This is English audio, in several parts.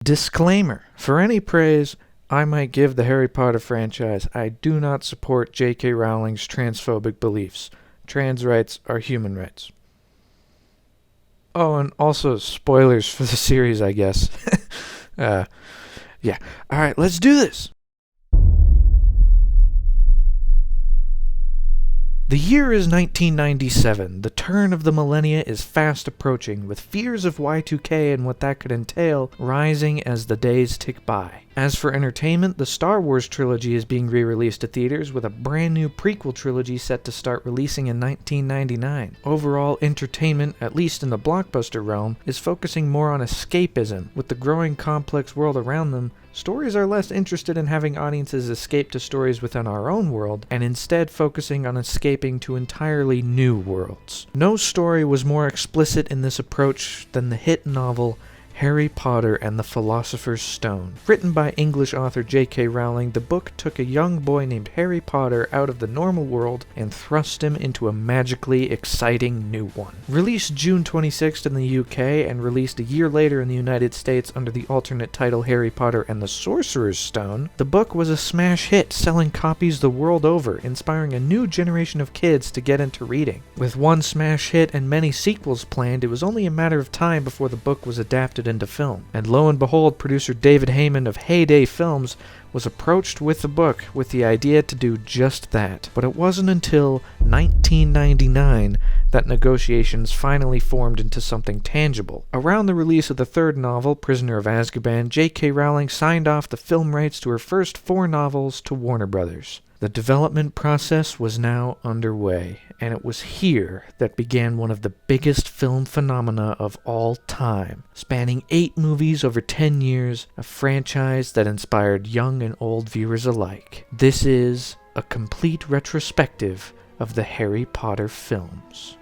Disclaimer: for any praise I might give the Harry Potter franchise, I do not support J.K. Rowling's transphobic beliefs. Trans rights are human rights. Oh, and also spoilers for the series, I guess. Yeah. Alright, let's do this! The year is 1997. The turn of the millennia is fast approaching, with fears of Y2K and what that could entail rising as the days tick by. As for entertainment, the Star Wars trilogy is being re-released to theaters, with a brand new prequel trilogy set to start releasing in 1999. Overall, entertainment, at least in the blockbuster realm, is focusing more on escapism. With the growing complex world around them, stories are less interested in having audiences escape to stories within our own world, and instead focusing on escaping to entirely new worlds. No story was more explicit in this approach than the hit novel Harry Potter and the Philosopher's Stone. Written by English author J.K. Rowling, the book took a young boy named Harry Potter out of the normal world and thrust him into a magically exciting new one. Released June 26th in the UK and released a year later in the United States under the alternate title Harry Potter and the Sorcerer's Stone, the book was a smash hit, selling copies the world over, inspiring a new generation of kids to get into reading. With one smash hit and many sequels planned, it was only a matter of time before the book was adapted into film. And lo and behold, producer David Heyman of Heyday Films was approached with the book with the idea to do just that. But it wasn't until 1999 that negotiations finally formed into something tangible. Around the release of the third novel, Prisoner of Azkaban, J.K. Rowling signed off the film rights to her first 4 novels to Warner Brothers. The development process was now underway, and it was here that began one of the biggest film phenomena of all time. Spanning 8 movies over 10 years, a franchise that inspired young and old viewers alike. This is a complete retrospective of the Harry Potter films.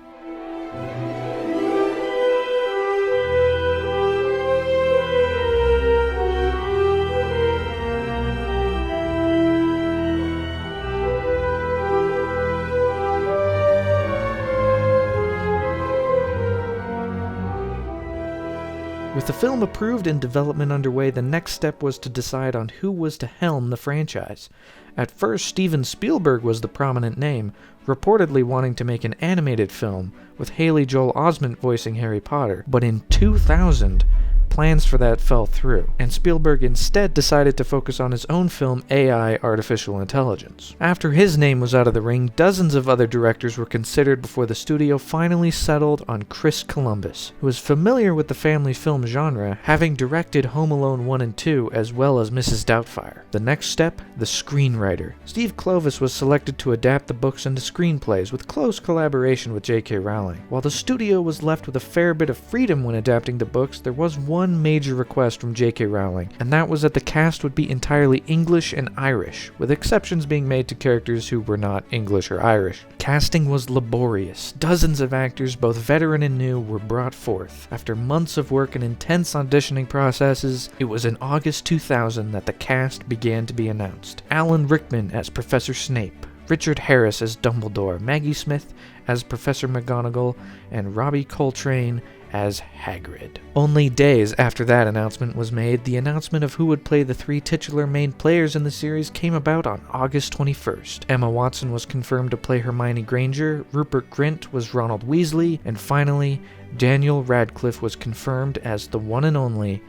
With the film approved and development underway, the next step was to decide on who was to helm the franchise. At first, Steven Spielberg was the prominent name, reportedly wanting to make an animated film, with Haley Joel Osment voicing Harry Potter. But in 2000, plans for that fell through, and Spielberg instead decided to focus on his own film AI Artificial Intelligence. After his name was out of the ring, dozens of other directors were considered before the studio finally settled on Chris Columbus, who was familiar with the family film genre, having directed Home Alone 1 and 2 as well as Mrs. Doubtfire. The next step, the screenwriter. Steve Kloves was selected to adapt the books into screenplays with close collaboration with J.K. Rowling. While the studio was left with a fair bit of freedom when adapting the books, there was one major request from J.K. Rowling, and that was that the cast would be entirely English and Irish, with exceptions being made to characters who were not English or Irish. Casting was laborious. Dozens of actors, both veteran and new, were brought forth. After months of work and intense auditioning processes, it was in August 2000 that the cast began to be announced. Alan Rickman as Professor Snape, Richard Harris as Dumbledore, Maggie Smith as Professor McGonagall, and Robbie Coltrane as Hagrid. Only days after that announcement was made, the announcement of who would play the 3 titular main players in the series came about on August 21st. Emma Watson was confirmed to play Hermione Granger, Rupert Grint was Ronald Weasley, and finally, Daniel Radcliffe was confirmed as the one and only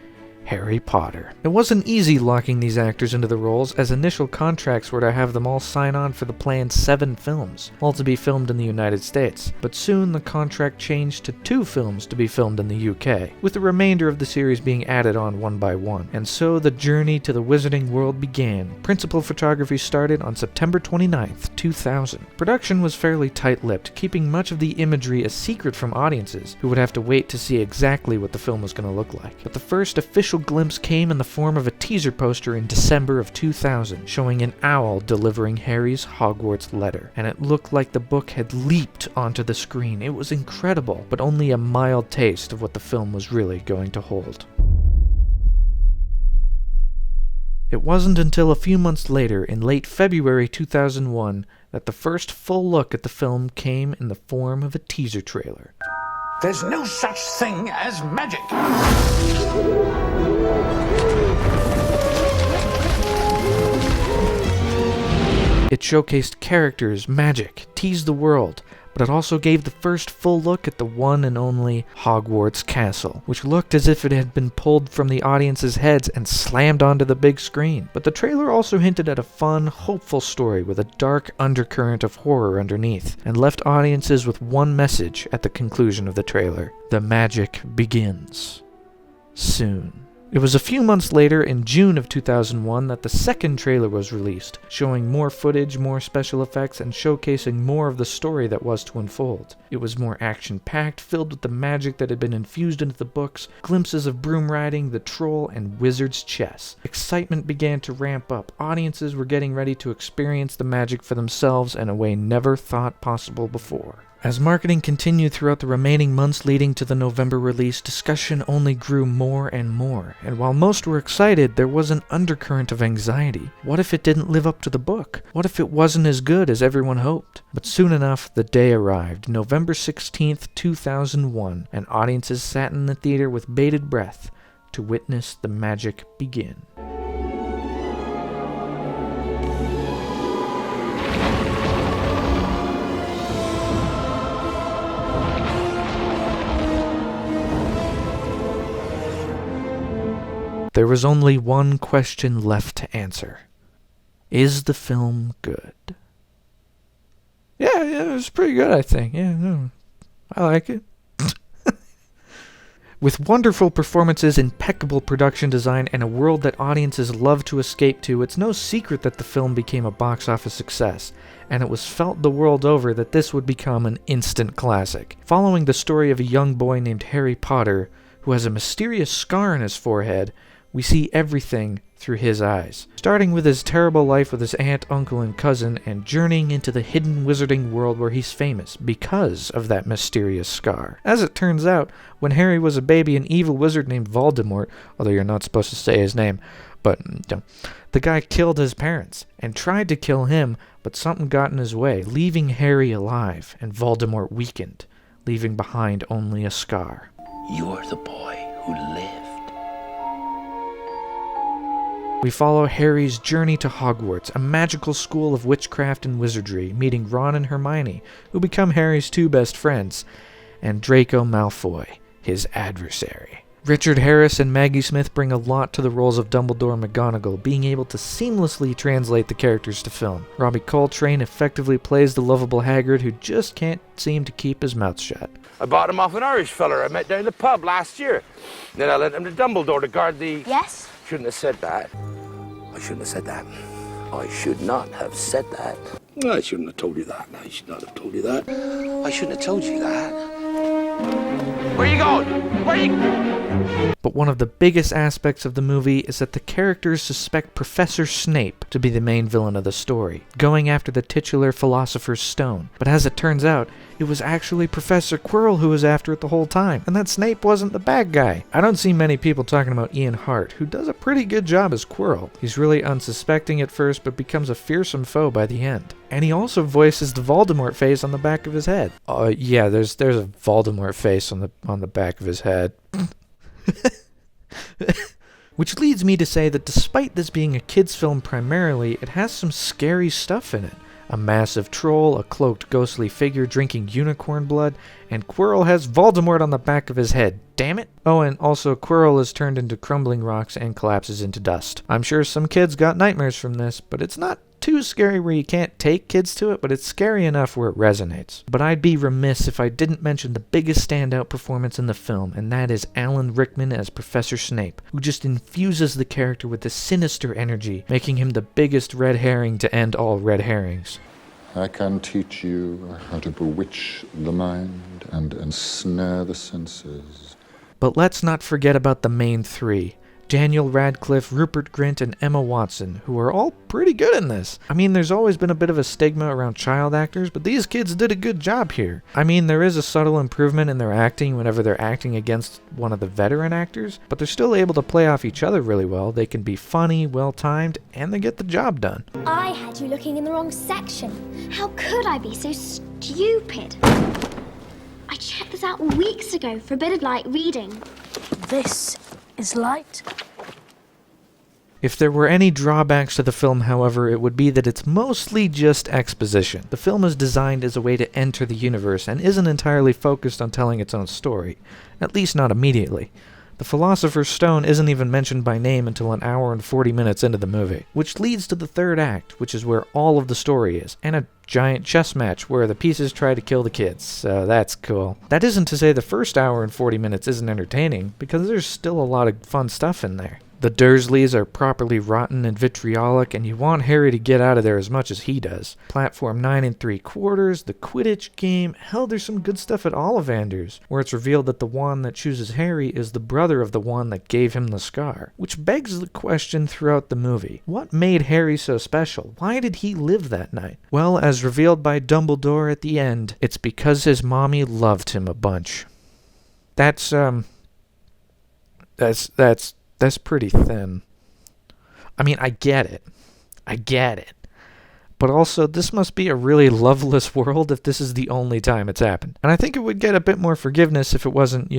Harry Potter. It wasn't easy locking these actors into the roles, as initial contracts were to have them all sign on for the planned 7 films, all to be filmed in the United States. But soon the contract changed to 2 films to be filmed in the UK, with the remainder of the series being added on one by one. And so the journey to the Wizarding World began. Principal photography started on September 29th, 2000. Production was fairly tight-lipped, keeping much of the imagery a secret from audiences, who would have to wait to see exactly what the film was going to look like. But the first official glimpse came in the form of a teaser poster in December of 2000, showing an owl delivering Harry's Hogwarts letter, and it looked like the book had leaped onto the screen. It was incredible, but only a mild taste of what the film was really going to hold. It wasn't until a few months later, in late February 2001, that the first full look at the film came in the form of a teaser trailer. There's no such thing as magic. It showcased characters, magic, teased the world, but it also gave the first full look at the one and only Hogwarts Castle, which looked as if it had been pulled from the audience's heads and slammed onto the big screen. But the trailer also hinted at a fun, hopeful story with a dark undercurrent of horror underneath, and left audiences with one message at the conclusion of the trailer: the magic begins soon. It was a few months later, in June of 2001, that the second trailer was released, showing more footage, more special effects, and showcasing more of the story that was to unfold. It was more action-packed, filled with the magic that had been infused into the books, glimpses of broom riding, the troll, and wizard's chess. Excitement began to ramp up. Audiences were getting ready to experience the magic for themselves in a way never thought possible before. As marketing continued throughout the remaining months leading to the November release, discussion only grew more and more, and while most were excited, there was an undercurrent of anxiety. What if it didn't live up to the book? What if it wasn't as good as everyone hoped? But soon enough, the day arrived, November 16th, 2001, and audiences sat in the theater with bated breath to witness the magic begin. There was only one question left to answer. Is the film good? Yeah, it was pretty good, I think. Yeah, no, I like it. With wonderful performances, impeccable production design, and a world that audiences love to escape to, it's no secret that the film became a box office success, and it was felt the world over that this would become an instant classic. Following the story of a young boy named Harry Potter, who has a mysterious scar on his forehead, we see everything through his eyes, starting with his terrible life with his aunt, uncle, and cousin, and journeying into the hidden wizarding world where he's famous because of that mysterious scar. As it turns out, when Harry was a baby, an evil wizard named Voldemort, although you're not supposed to say his name, but the guy killed his parents and tried to kill him, but something got in his way, leaving Harry alive, and Voldemort weakened, leaving behind only a scar. You're the boy who lived. We follow Harry's journey to Hogwarts, a magical school of witchcraft and wizardry, meeting Ron and Hermione, who become Harry's two best friends, and Draco Malfoy, his adversary. Richard Harris and Maggie Smith bring a lot to the roles of Dumbledore and McGonagall, being able to seamlessly translate the characters to film. Robbie Coltrane effectively plays the lovable Hagrid who just can't seem to keep his mouth shut. I bought him off an Irish feller I met down the pub last year. Then I lent him to Dumbledore to guard the... Yes? Shouldn't have said that. I shouldn't have said that. I should not have said that. I shouldn't have told you that. I should not have told you that. I shouldn't have told you that. Where are you going? Where are you... But one of the biggest aspects of the movie is that the characters suspect Professor Snape to be the main villain of the story, going after the titular Philosopher's Stone. But as it turns out, it was actually Professor Quirrell who was after it the whole time, and that Snape wasn't the bad guy. I don't see many people talking about Ian Hart, who does a pretty good job as Quirrell. He's really unsuspecting at first, but becomes a fearsome foe by the end. And he also voices the Voldemort face on the back of his head. Yeah, there's a Voldemort face on the back of his head. Which leads me to say that despite this being a kids' film primarily, it has some scary stuff in it. A massive troll, a cloaked ghostly figure drinking unicorn blood, and Quirrell has Voldemort on the back of his head. Damn it! Oh, and also Quirrell is turned into crumbling rocks and collapses into dust. I'm sure some kids got nightmares from this, but it's not too scary where you can't take kids to it, but it's scary enough where it resonates. But I'd be remiss if I didn't mention the biggest standout performance in the film, and that is Alan Rickman as Professor Snape, who just infuses the character with a sinister energy, making him the biggest red herring to end all red herrings. I can teach you how to bewitch the mind and ensnare the senses. But let's not forget about the main three. Daniel Radcliffe, Rupert Grint, and Emma Watson, who are all pretty good in this. I mean, there's always been a bit of a stigma around child actors, but these kids did a good job here. I mean, there is a subtle improvement in their acting whenever they're acting against one of the veteran actors, but they're still able to play off each other really well. They can be funny, well-timed, and they get the job done. I had you looking in the wrong section. How could I be so stupid? I checked this out weeks ago for a bit of light reading. This is light. If there were any drawbacks to the film, however, it would be that it's mostly just exposition. The film is designed as a way to enter the universe and isn't entirely focused on telling its own story, at least not immediately. The Philosopher's Stone isn't even mentioned by name until an hour and 40 minutes into the movie, which leads to the third act, which is where all of the story is, and a giant chess match where the pieces try to kill the kids, so that's cool. That isn't to say the first hour and 40 minutes isn't entertaining, because there's still a lot of fun stuff in there. The Dursleys are properly rotten and vitriolic, and you want Harry to get out of there as much as he does. Platform 9 3/4, the Quidditch game, hell, there's some good stuff at Ollivander's, where it's revealed that the wand that chooses Harry is the brother of the wand that gave him the scar. Which begs the question throughout the movie, what made Harry so special? Why did he live that night? Well, as revealed by Dumbledore at the end, it's because his mommy loved him a bunch. That's pretty thin. I mean, I get it. But also, this must be a really loveless world if this is the only time it's happened. And I think it would get a bit more forgiveness if it wasn't,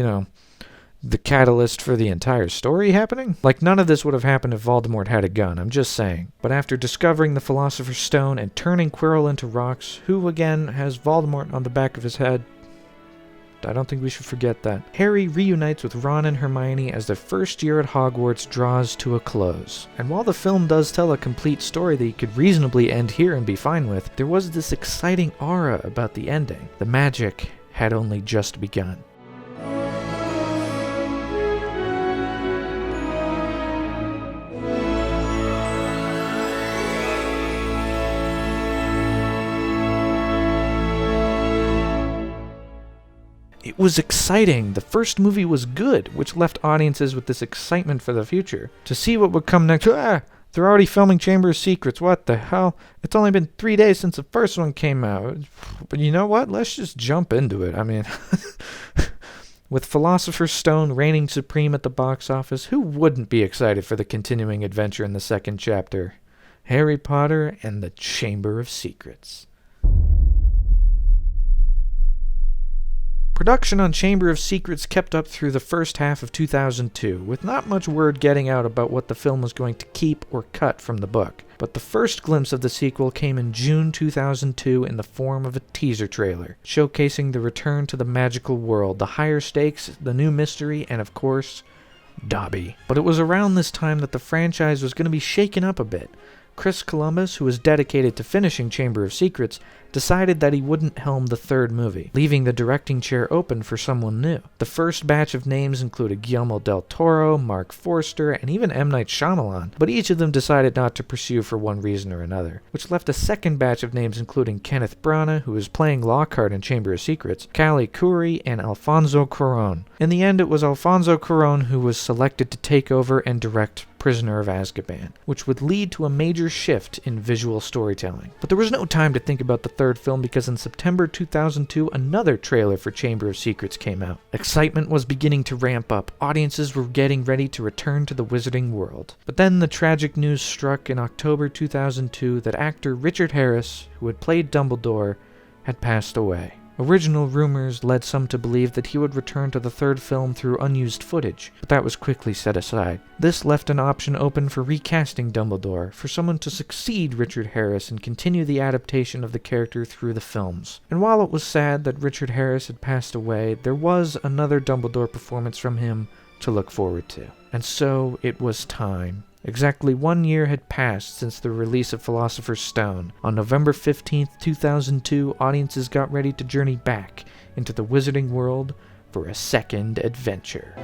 the catalyst for the entire story happening. Like, none of this would have happened if Voldemort had a gun, I'm just saying. But after discovering the Philosopher's Stone and turning Quirrell into rocks, who again has Voldemort on the back of his head? I don't think we should forget that. Harry reunites with Ron and Hermione as their first year at Hogwarts draws to a close. And while the film does tell a complete story that you could reasonably end here and be fine with, there was this exciting aura about the ending. The magic had only just begun. It was exciting. The first movie was good, which left audiences with this excitement for the future. To see what would come next, they're already filming Chamber of Secrets, what the hell? It's only been 3 days since the first one came out. But you know what? Let's just jump into it. I mean, with Philosopher's Stone reigning supreme at the box office, who wouldn't be excited for the continuing adventure in the second chapter? Harry Potter and the Chamber of Secrets. Production on Chamber of Secrets kept up through the first half of 2002, with not much word getting out about what the film was going to keep or cut from the book. But the first glimpse of the sequel came in June 2002 in the form of a teaser trailer, showcasing the return to the magical world, the higher stakes, the new mystery, and of course, Dobby. But it was around this time that the franchise was going to be shaken up a bit. Chris Columbus, who was dedicated to finishing Chamber of Secrets, decided that he wouldn't helm the third movie, leaving the directing chair open for someone new. The first batch of names included Guillermo del Toro, Mark Forster, and even M. Night Shyamalan, but each of them decided not to pursue for one reason or another, which left a second batch of names including Kenneth Branagh, who was playing Lockhart in Chamber of Secrets, Callie Curry, and Alfonso Cuarón. In the end, it was Alfonso Cuarón who was selected to take over and direct Prisoner of Azkaban, which would lead to a major shift in visual storytelling. But there was no time to think about the third film because in September 2002, another trailer for Chamber of Secrets came out. Excitement was beginning to ramp up. Audiences were getting ready to return to the wizarding world. But then the tragic news struck in October 2002 that actor Richard Harris, who had played Dumbledore, had passed away. Original rumors led some to believe that he would return to the third film through unused footage, but that was quickly set aside. This left an option open for recasting Dumbledore, for someone to succeed Richard Harris and continue the adaptation of the character through the films. And while it was sad that Richard Harris had passed away, there was another Dumbledore performance from him to look forward to. And so it was time. Exactly 1 year had passed since the release of Philosopher's Stone. On November 15th, 2002, audiences got ready to journey back into the wizarding world for a second adventure.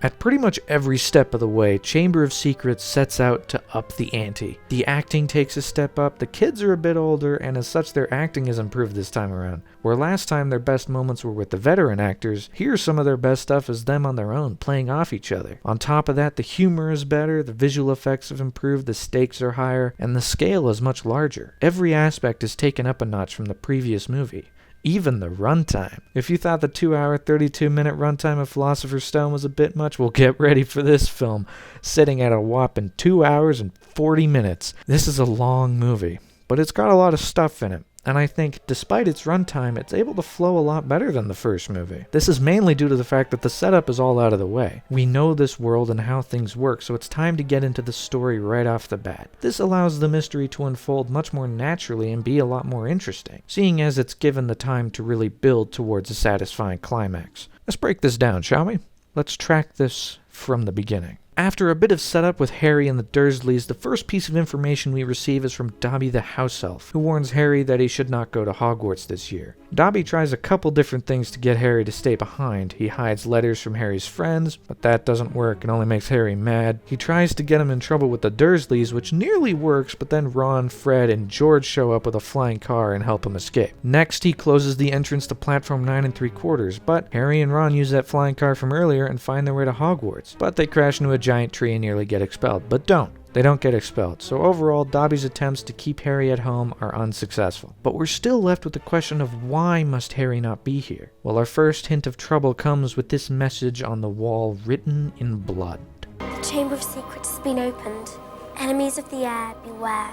At pretty much every step of the way, Chamber of Secrets sets out to up the ante. The acting takes a step up, the kids are a bit older, and as such their acting has improved this time around. Where last time their best moments were with the veteran actors, here some of their best stuff is them on their own, playing off each other. On top of that, the humor is better, the visual effects have improved, the stakes are higher, and the scale is much larger. Every aspect is taken up a notch from the previous movie. Even the runtime. If you thought the 2-hour, 32-minute runtime of Philosopher's Stone was a bit much, well, get ready for this film, sitting at a whopping 2 hours and 40 minutes. This is a long movie, but it's got a lot of stuff in it. and I think, despite its runtime, it's able to flow a lot better than the first movie. This is mainly due to the fact that the setup is all out of the way. We know this world and how things work, so it's time to get into the story right off the bat. This allows the mystery to unfold much more naturally and be a lot more interesting, seeing as it's given the time to really build towards a satisfying climax. Let's break this down, shall we? Let's track this from the beginning. After a bit of setup with Harry and the Dursleys, the first piece of information we receive is from Dobby the house elf, who warns Harry that he should not go to Hogwarts this year. Dobby tries a couple different things to get Harry to stay behind. He hides letters from Harry's friends, but that doesn't work and only makes Harry mad. He tries to get him in trouble with the Dursleys, which nearly works, but then Ron, Fred, and George show up with a flying car and help him escape. Next, he closes the entrance to platform 9 3/4, but Harry and Ron use that flying car from earlier and find their way to Hogwarts. But they crash into a giant tree and nearly get expelled, but they don't get expelled, so overall, Dobby's attempts to keep Harry at home are unsuccessful. But we're still left with the question of why must Harry not be here? Well, our first hint of trouble comes with this message on the wall written in blood. The Chamber of Secrets has been opened. Enemies of the air, beware.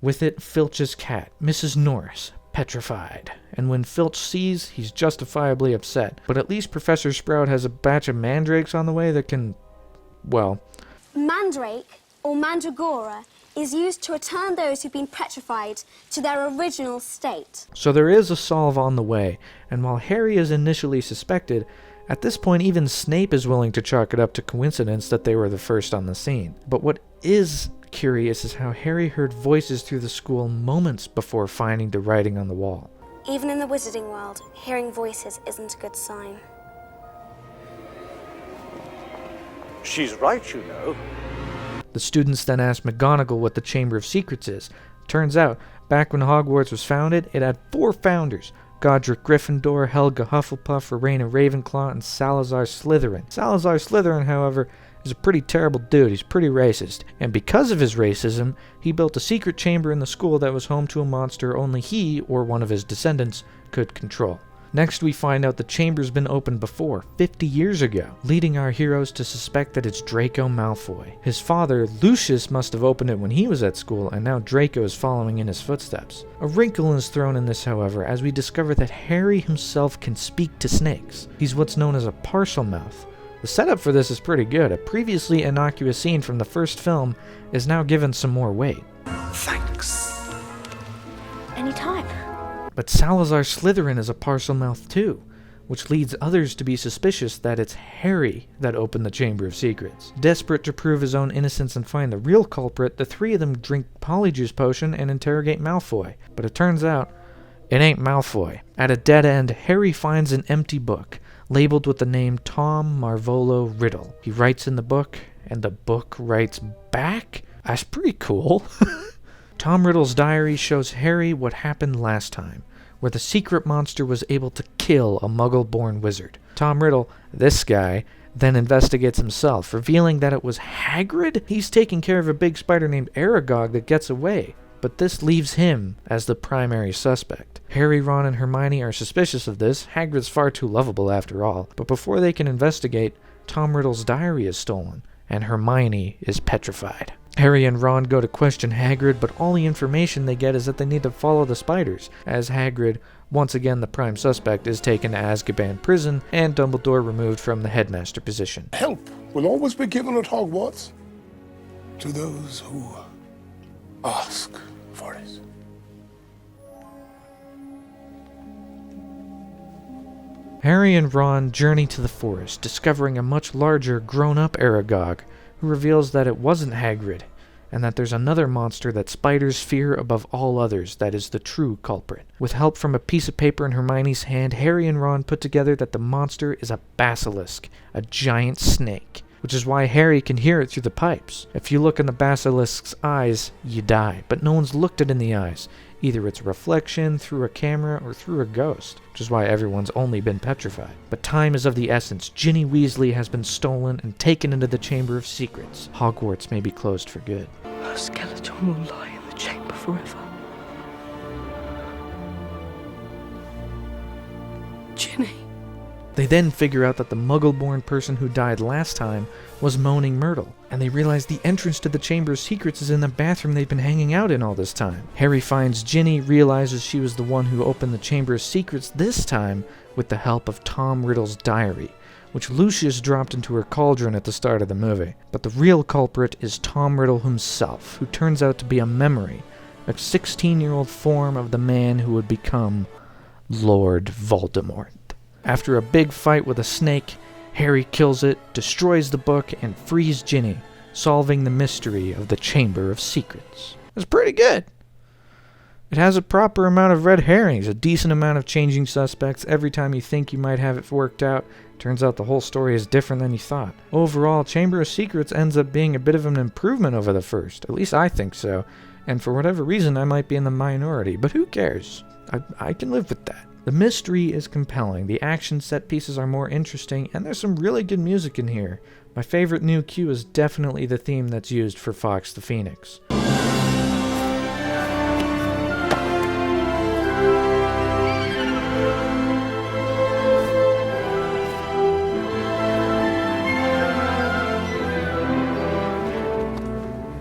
With it, Filch's cat, Mrs. Norris, petrified. And when Filch sees, he's justifiably upset. But at least Professor Sprout has a batch of mandrakes on the way that can, well... Mandrake, or mandragora, is used to return those who've been petrified to their original state. So there is a solve on the way, and while Harry is initially suspected, at this point even Snape is willing to chalk it up to coincidence that they were the first on the scene. But what is curious is how Harry heard voices through the school moments before finding the writing on the wall. Even in the wizarding world, hearing voices isn't a good sign. She's right, you know. The students then ask McGonagall what the Chamber of Secrets is. Turns out, back when Hogwarts was founded, it had 4 founders: Godric Gryffindor, Helga Hufflepuff, Rowena Ravenclaw, and Salazar Slytherin. Salazar Slytherin, however, is a pretty terrible dude. He's pretty racist. And because of his racism, he built a secret chamber in the school that was home to a monster only he, or one of his descendants, could control. Next, we find out the chamber's been opened before, 50 years ago, leading our heroes to suspect that it's Draco Malfoy. His father, Lucius, must have opened it when he was at school, and now Draco is following in his footsteps. A wrinkle is thrown in this, however, as we discover that Harry himself can speak to snakes. He's what's known as a Parselmouth. The setup for this is pretty good. A previously innocuous scene from the first film is now given some more weight. Thanks. Anytime. But Salazar Slytherin is a Parselmouth too, which leads others to be suspicious that it's Harry that opened the Chamber of Secrets. Desperate to prove his own innocence and find the real culprit, the 3 of them drink Polyjuice Potion and interrogate Malfoy. But it turns out, it ain't Malfoy. At a dead end, Harry finds an empty book, labeled with the name Tom Marvolo Riddle. He writes in the book, and the book writes back? That's pretty cool. Tom Riddle's diary shows Harry what happened last time, where the secret monster was able to kill a Muggle-born wizard. Tom Riddle, this guy, then investigates himself, revealing that it was Hagrid. He's taking care of a big spider named Aragog that gets away, but this leaves him as the primary suspect. Harry, Ron, and Hermione are suspicious of this. Hagrid's far too lovable after all, but before they can investigate, Tom Riddle's diary is stolen, and Hermione is petrified. Harry and Ron go to question Hagrid, but all the information they get is that they need to follow the spiders, as Hagrid, once again the prime suspect, is taken to Azkaban prison and Dumbledore removed from the headmaster position. Help will always be given at Hogwarts to those who ask for it. Harry and Ron journey to the forest, discovering a much larger, grown-up Aragog, who reveals that it wasn't Hagrid, and that there's another monster that spiders fear above all others that is the true culprit. With help from a piece of paper in Hermione's hand, Harry and Ron put together that the monster is a basilisk, a giant snake, which is why Harry can hear it through the pipes. If you look in the basilisk's eyes, you die, but no one's looked it in the eyes. Either it's a reflection, through a camera, or through a ghost, which is why everyone's only been petrified. But time is of the essence. Ginny Weasley has been stolen and taken into the Chamber of Secrets. Hogwarts may be closed for good. Her skeleton will lie in the chamber forever. Ginny. They then figure out that the Muggle-born person who died last time was Moaning Myrtle, and they realize the entrance to the Chamber of Secrets is in the bathroom they've been hanging out in all this time. Harry finds Ginny, realizes she was the one who opened the Chamber of Secrets this time with the help of Tom Riddle's diary, which Lucius dropped into her cauldron at the start of the movie. But the real culprit is Tom Riddle himself, who turns out to be a memory, a 16-year-old form of the man who would become Lord Voldemort. After a big fight with a snake, Harry kills it, destroys the book, and frees Ginny, solving the mystery of the Chamber of Secrets. It's pretty good. It has a proper amount of red herrings, a decent amount of changing suspects. Every time you think you might have it worked out, turns out the whole story is different than you thought. Overall, Chamber of Secrets ends up being a bit of an improvement over the first. At least I think so. And for whatever reason, I might be in the minority, but who cares? I can live with that. The mystery is compelling, the action set pieces are more interesting, and there's some really good music in here. My favorite new cue is definitely the theme that's used for Fox the Phoenix.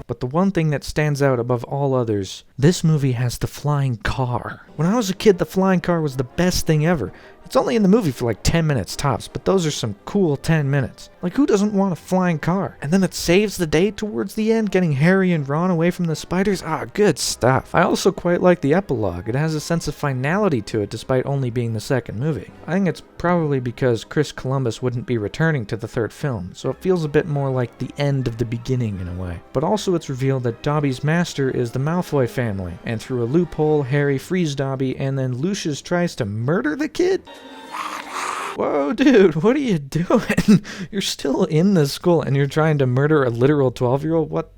But the one thing that stands out above all others, this movie has the flying car. When I was a kid, the flying car was the best thing ever. It's only in the movie for like 10 minutes tops, but those are some cool 10 minutes. Like, who doesn't want a flying car? And then it saves the day towards the end, getting Harry and Ron away from the spiders. Good stuff. I also quite like the epilogue. It has a sense of finality to it despite only being the second movie. I think it's probably because Chris Columbus wouldn't be returning to the third film, so it feels a bit more like the end of the beginning in a way. But also it's revealed that Dobby's master is the Malfoy family, and through a loophole, Harry frees Dobby, and then Lucius tries to murder the kid? Whoa, dude, what are you doing? You're still in the school and you're trying to murder a literal 12-year-old? What?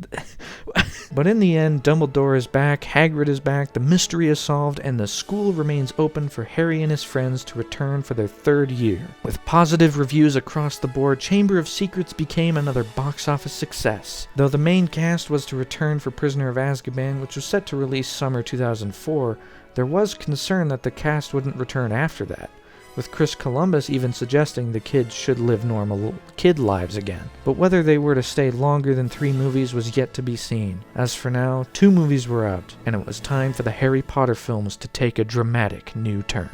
But in the end, Dumbledore is back, Hagrid is back, the mystery is solved, and the school remains open for Harry and his friends to return for their third year. With positive reviews across the board, Chamber of Secrets became another box office success. Though the main cast was to return for Prisoner of Azkaban, which was set to release summer 2004, there was concern that the cast wouldn't return after that, with Chris Columbus even suggesting the kids should live normal kid lives again. But whether they were to stay longer than 3 movies was yet to be seen. As for now, 2 movies were out, and it was time for the Harry Potter films to take a dramatic new turn.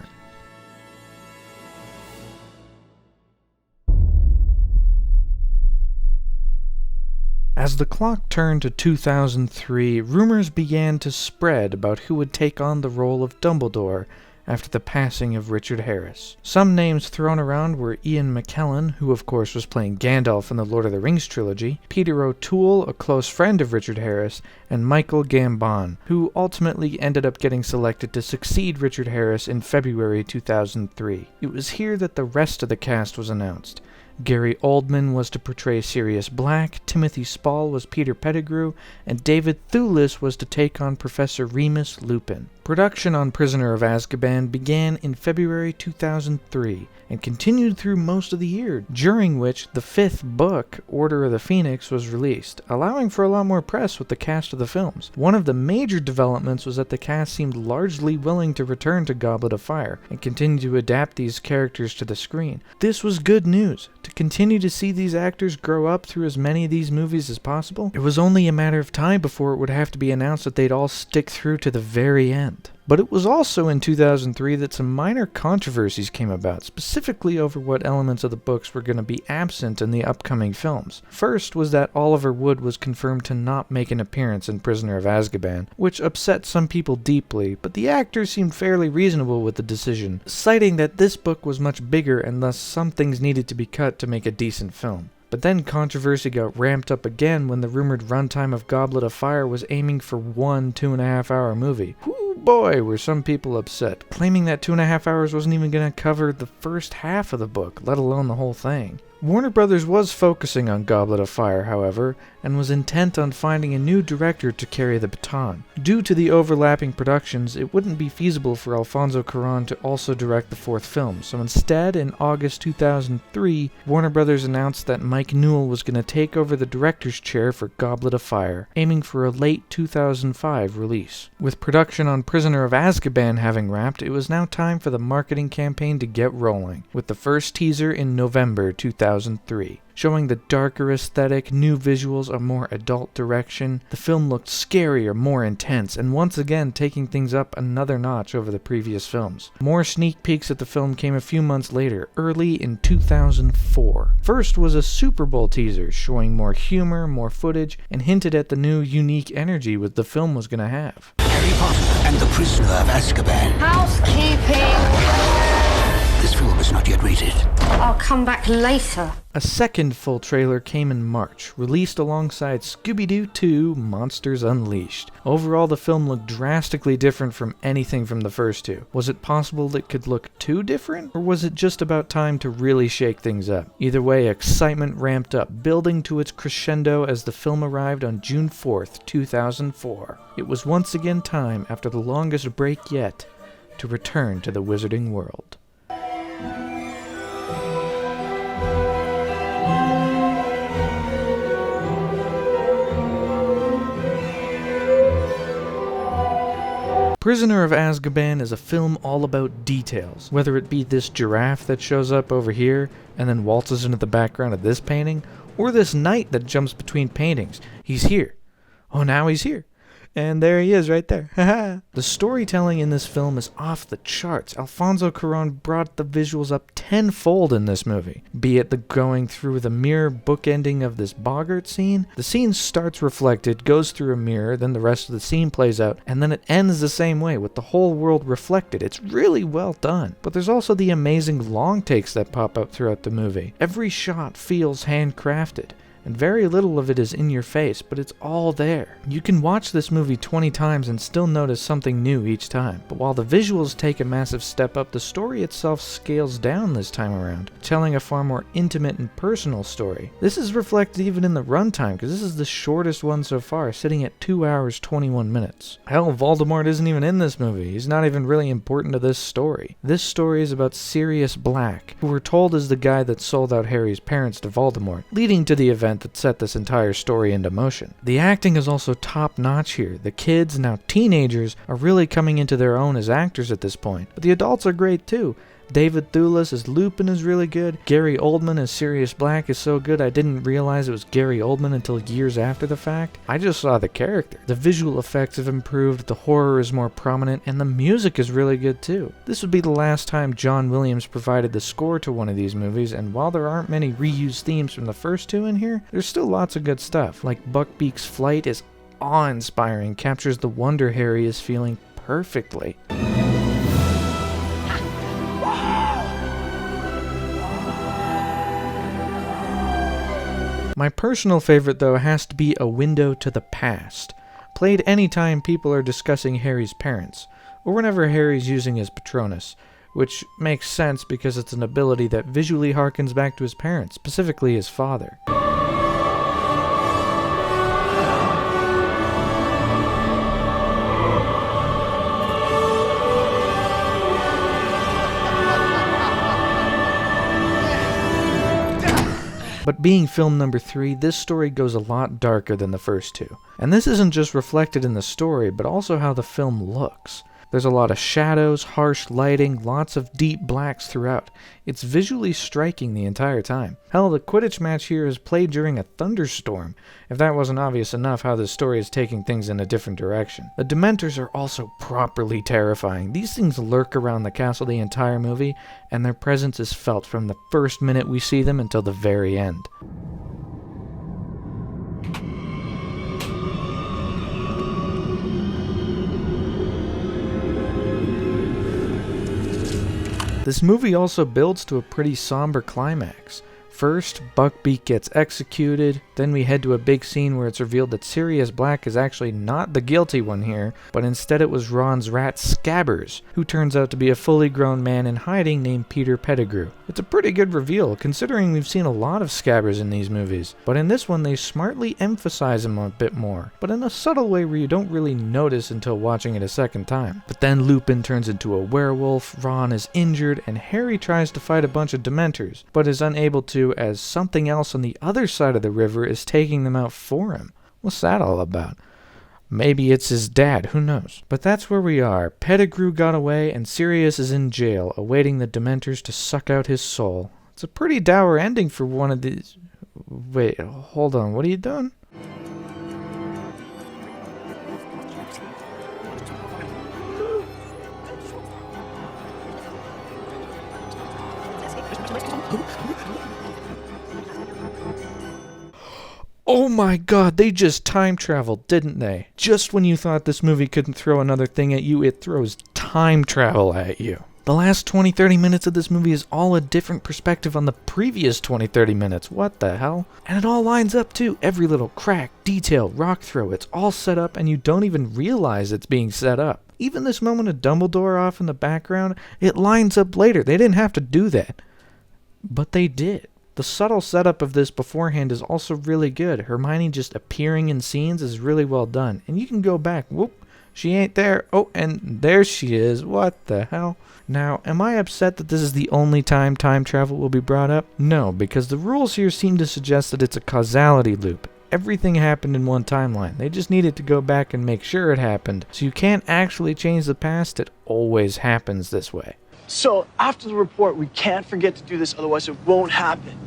As the clock turned to 2003, rumors began to spread about who would take on the role of Dumbledore after the passing of Richard Harris. Some names thrown around were Ian McKellen, who of course was playing Gandalf in the Lord of the Rings trilogy, Peter O'Toole, a close friend of Richard Harris, and Michael Gambon, who ultimately ended up getting selected to succeed Richard Harris in February 2003. It was here that the rest of the cast was announced. Gary Oldman was to portray Sirius Black, Timothy Spall was Peter Pettigrew, and David Thewlis was to take on Professor Remus Lupin. Production on Prisoner of Azkaban began in February 2003 and continued through most of the year, during which the 5th book, Order of the Phoenix, was released, allowing for a lot more press with the cast of the films. One of the major developments was that the cast seemed largely willing to return to Goblet of Fire and continue to adapt these characters to the screen. This was good news. To continue to see these actors grow up through as many of these movies as possible, it was only a matter of time before it would have to be announced that they'd all stick through to the very end. But it was also in 2003 that some minor controversies came about, specifically over what elements of the books were going to be absent in the upcoming films. First was that Oliver Wood was confirmed to not make an appearance in Prisoner of Azkaban, which upset some people deeply, but the actor seemed fairly reasonable with the decision, citing that this book was much bigger and thus some things needed to be cut to make a decent film. But then controversy got ramped up again when the rumored runtime of Goblet of Fire was aiming for one 2.5-hour movie. Whoo boy, were some people upset, claiming that 2.5 hours wasn't even going to cover the first half of the book, let alone the whole thing. Warner Brothers was focusing on Goblet of Fire, however, and was intent on finding a new director to carry the baton. Due to the overlapping productions, it wouldn't be feasible for Alfonso Cuarón to also direct the fourth film, so instead, in August 2003, Warner Brothers announced that Mike Newell was going to take over the director's chair for Goblet of Fire, aiming for a late 2005 release. With production on Prisoner of Azkaban having wrapped, it was now time for the marketing campaign to get rolling, with the first teaser in November 2003. Showing the darker aesthetic, new visuals, a more adult direction, the film looked scarier, more intense, and once again taking things up another notch over the previous films. More sneak peeks at the film came a few months later, early in 2004. First was a Super Bowl teaser, showing more humor, more footage, and hinted at the new unique energy the film was going to have. Harry Potter and the Prisoner of Azkaban. Housekeeping! This film is not yet rated. I'll come back later. A second full trailer came in March, released alongside Scooby-Doo 2: Monsters Unleashed. Overall, the film looked drastically different from anything from the first two. Was it possible it could look too different, or was it just about time to really shake things up? Either way, excitement ramped up, building to its crescendo as the film arrived on June 4th, 2004. It was once again time, after the longest break yet, to return to the Wizarding World. Prisoner of Azkaban is a film all about details, whether it be this giraffe that shows up over here and then waltzes into the background of this painting, or this knight that jumps between paintings. He's here. Oh, now he's here. And there he is right there. The storytelling in this film is off the charts. Alfonso Cuarón brought the visuals up tenfold in this movie. Be it the going through the mirror bookending of this boggart scene. The scene starts reflected, goes through a mirror, then the rest of the scene plays out, and then it ends the same way with the whole world reflected. It's really well done. But there's also the amazing long takes that pop up throughout the movie. Every shot feels handcrafted. And very little of it is in your face, but it's all there. You can watch this movie 20 times and still notice something new each time. But while the visuals take a massive step up, the story itself scales down this time around, telling a far more intimate and personal story. This is reflected even in the runtime, because this is the shortest one so far, sitting at 2 hours 21 minutes. Hell, Voldemort isn't even in this movie. He's not even really important to this story. This story is about Sirius Black, who we're told is the guy that sold out Harry's parents to Voldemort, leading to the event that set this entire story into motion. The acting is also top-notch here. The kids, now teenagers, are really coming into their own as actors at this point, but the adults are great too. David Thewlis as Lupin is really good. Gary Oldman as Sirius Black is so good I didn't realize it was Gary Oldman until years after the fact. I just saw the character. The visual effects have improved, the horror is more prominent, and the music is really good too. This would be the last time John Williams provided the score to one of these movies, and while there aren't many reused themes from the first two in here, there's still lots of good stuff. Like Buckbeak's Flight is awe-inspiring, captures the wonder Harry is feeling perfectly. My personal favorite, though, has to be A Window to the Past, played anytime people are discussing Harry's parents, or whenever Harry's using his Patronus, which makes sense because it's an ability that visually harkens back to his parents, specifically his father. But being film number 3, this story goes a lot darker than the first two. And this isn't just reflected in the story, but also how the film looks. There's a lot of shadows, harsh lighting, lots of deep blacks throughout. It's visually striking the entire time. Hell, the Quidditch match here is played during a thunderstorm, if that wasn't obvious enough how the story is taking things in a different direction. The Dementors are also properly terrifying. These things lurk around the castle the entire movie, and their presence is felt from the first minute we see them until the very end. This movie also builds to a pretty somber climax. First, Buckbeak gets executed, then we head to a big scene where it's revealed that Sirius Black is actually not the guilty one here, but instead it was Ron's rat Scabbers, who turns out to be a fully grown man in hiding named Peter Pettigrew. It's a pretty good reveal, considering we've seen a lot of Scabbers in these movies, but in this one they smartly emphasize him a bit more, but in a subtle way where you don't really notice until watching it a second time. But then Lupin turns into a werewolf, Ron is injured, and Harry tries to fight a bunch of Dementors, but is unable to as something else on the other side of the river is taking them out for him. What's that all about? Maybe it's his dad, who knows? But that's where we are. Pettigrew got away and Sirius is in jail, awaiting the Dementors to suck out his soul. It's a pretty dour ending for one of these... Wait, hold on, what are you doing? Oh my god, they just time traveled, didn't they? Just when you thought this movie couldn't throw another thing at you, it throws time travel at you. The last 20-30 minutes of this movie is all a different perspective on the previous 20-30 minutes. What the hell? And it all lines up too. Every little crack, detail, rock throw, it's all set up and you don't even realize it's being set up. Even this moment of Dumbledore off in the background, it lines up later. They didn't have to do that. But they did. The subtle setup of this beforehand is also really good. Hermione just appearing in scenes is really well done. And you can go back. Whoop, she ain't there. Oh, and there she is. What the hell? Now, am I upset that this is the only time time travel will be brought up? No, because the rules here seem to suggest that it's a causality loop. Everything happened in one timeline. They just needed to go back and make sure it happened. So you can't actually change the past. It always happens this way. So, after the report, we can't forget to do this, otherwise it won't happen.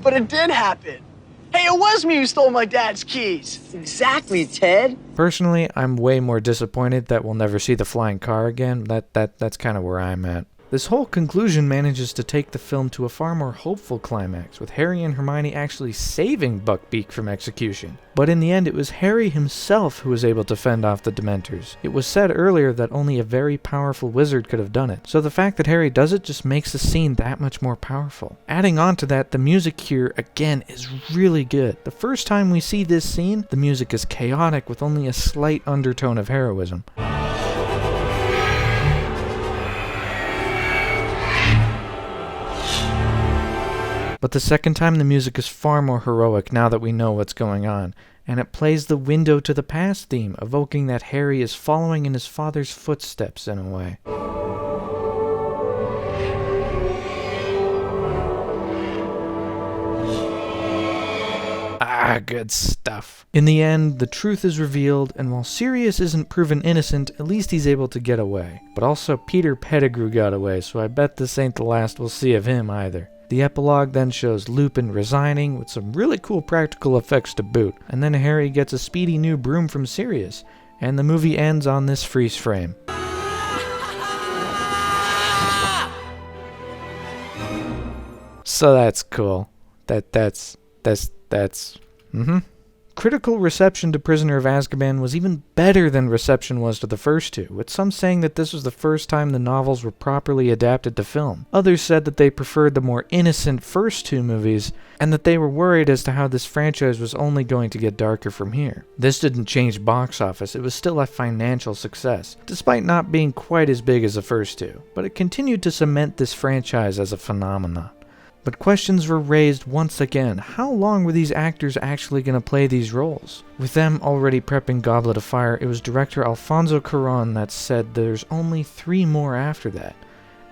But it did happen. Hey, it was me who stole my dad's keys. Exactly, Ted. Personally, I'm way more disappointed that we'll never see the flying car again. That's kind of where I'm at. This whole conclusion manages to take the film to a far more hopeful climax, with Harry and Hermione actually saving Buckbeak from execution. But in the end, it was Harry himself who was able to fend off the Dementors. It was said earlier that only a very powerful wizard could have done it, so the fact that Harry does it just makes the scene that much more powerful. Adding on to that, the music here, again, is really good. The first time we see this scene, the music is chaotic with only a slight undertone of heroism. But the second time the music is far more heroic now that we know what's going on, and it plays the window to the past theme, evoking that Harry is following in his father's footsteps in a way. Ah, good stuff. In the end, the truth is revealed, and while Sirius isn't proven innocent, at least he's able to get away. But also Peter Pettigrew got away, so I bet this ain't the last we'll see of him either. The epilogue then shows Lupin resigning, with some really cool practical effects to boot, and then Harry gets a speedy new broom from Sirius, and the movie ends on this freeze frame. So that's cool. That's Critical reception to Prisoner of Azkaban was even better than reception was to the first two, with some saying that this was the first time the novels were properly adapted to film. Others said that they preferred the more innocent first two movies, and that they were worried as to how this franchise was only going to get darker from here. This didn't change box office, it was still a financial success, despite not being quite as big as the first two, but it continued to cement this franchise as a phenomenon. But questions were raised once again. How long were these actors actually going to play these roles? With them already prepping Goblet of Fire, it was director Alfonso Cuarón that said there's only 3 more after that,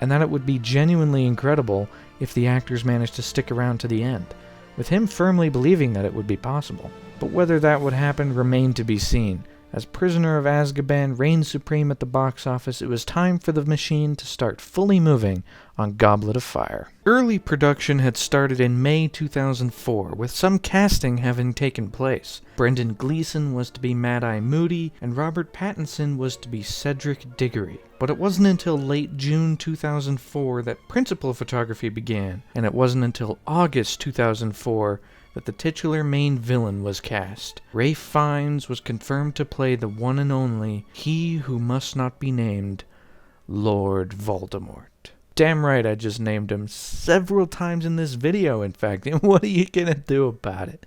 and that it would be genuinely incredible if the actors managed to stick around to the end, with him firmly believing that it would be possible. But whether that would happen remained to be seen. As Prisoner of Azkaban reigned supreme at the box office, it was time for the machine to start fully moving on Goblet of Fire. Early production had started in May 2004, with some casting having taken place. Brendan Gleeson was to be Mad-Eye Moody, and Robert Pattinson was to be Cedric Diggory. But it wasn't until late June 2004 that principal photography began, and it wasn't until August 2004 that the titular main villain was cast. Ralph Fiennes was confirmed to play the one and only, he who must not be named, Lord Voldemort. Damn right I just named him several times in this video, in fact. And what are you gonna do about it?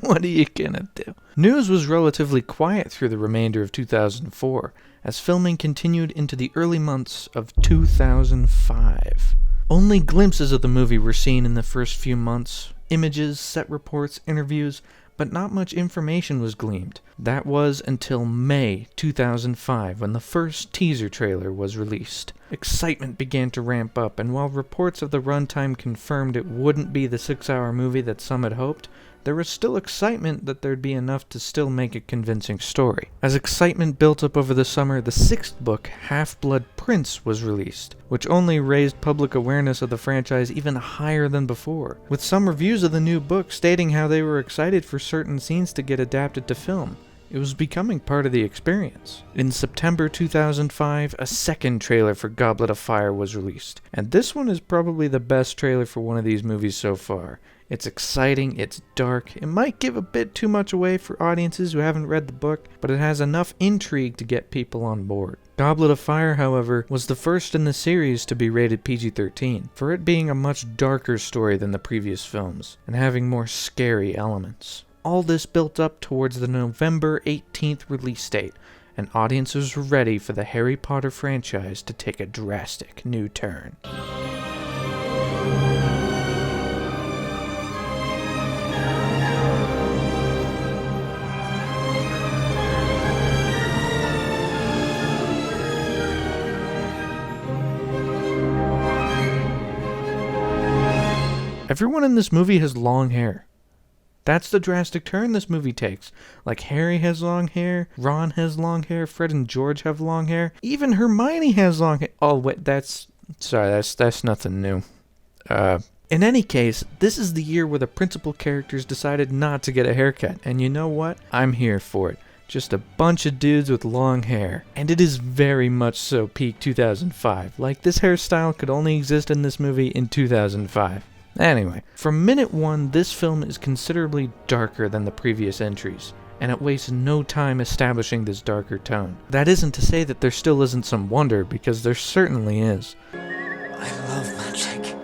What are you gonna do? News was relatively quiet through the remainder of 2004, as filming continued into the early months of 2005. Only glimpses of the movie were seen in the first few months. Images, set reports, interviews, but not much information was gleaned. That was until May 2005 when the first teaser trailer was released. Excitement began to ramp up, and while reports of the runtime confirmed it wouldn't be the 6-hour movie that some had hoped, there was still excitement that there'd be enough to still make a convincing story. As excitement built up over the summer, the 6th book, Half-Blood Prince, was released, which only raised public awareness of the franchise even higher than before, with some reviews of the new book stating how they were excited for certain scenes to get adapted to film. It was becoming part of the experience. In September 2005, a second trailer for Goblet of Fire was released, and this one is probably the best trailer for one of these movies so far. It's exciting, it's dark, it might give a bit too much away for audiences who haven't read the book, but it has enough intrigue to get people on board. Goblet of Fire, however, was the first in the series to be rated PG-13, for it being a much darker story than the previous films, and having more scary elements. All this built up towards the November 18th release date, and audiences were ready for the Harry Potter franchise to take a drastic new turn. Everyone in this movie has long hair. That's the drastic turn this movie takes. Like, Harry has long hair, Ron has long hair, Fred and George have long hair, even Hermione has long hair. Oh, wait, that's nothing new. In any case, this is the year where the principal characters decided not to get a haircut, and you know what? I'm here for it. Just a bunch of dudes with long hair. And it is very much so peak 2005. Like, this hairstyle could only exist in this movie in 2005. Anyway, from minute one, this film is considerably darker than the previous entries, and it wastes no time establishing this darker tone. That isn't to say that there still isn't some wonder, because there certainly is. I love magic.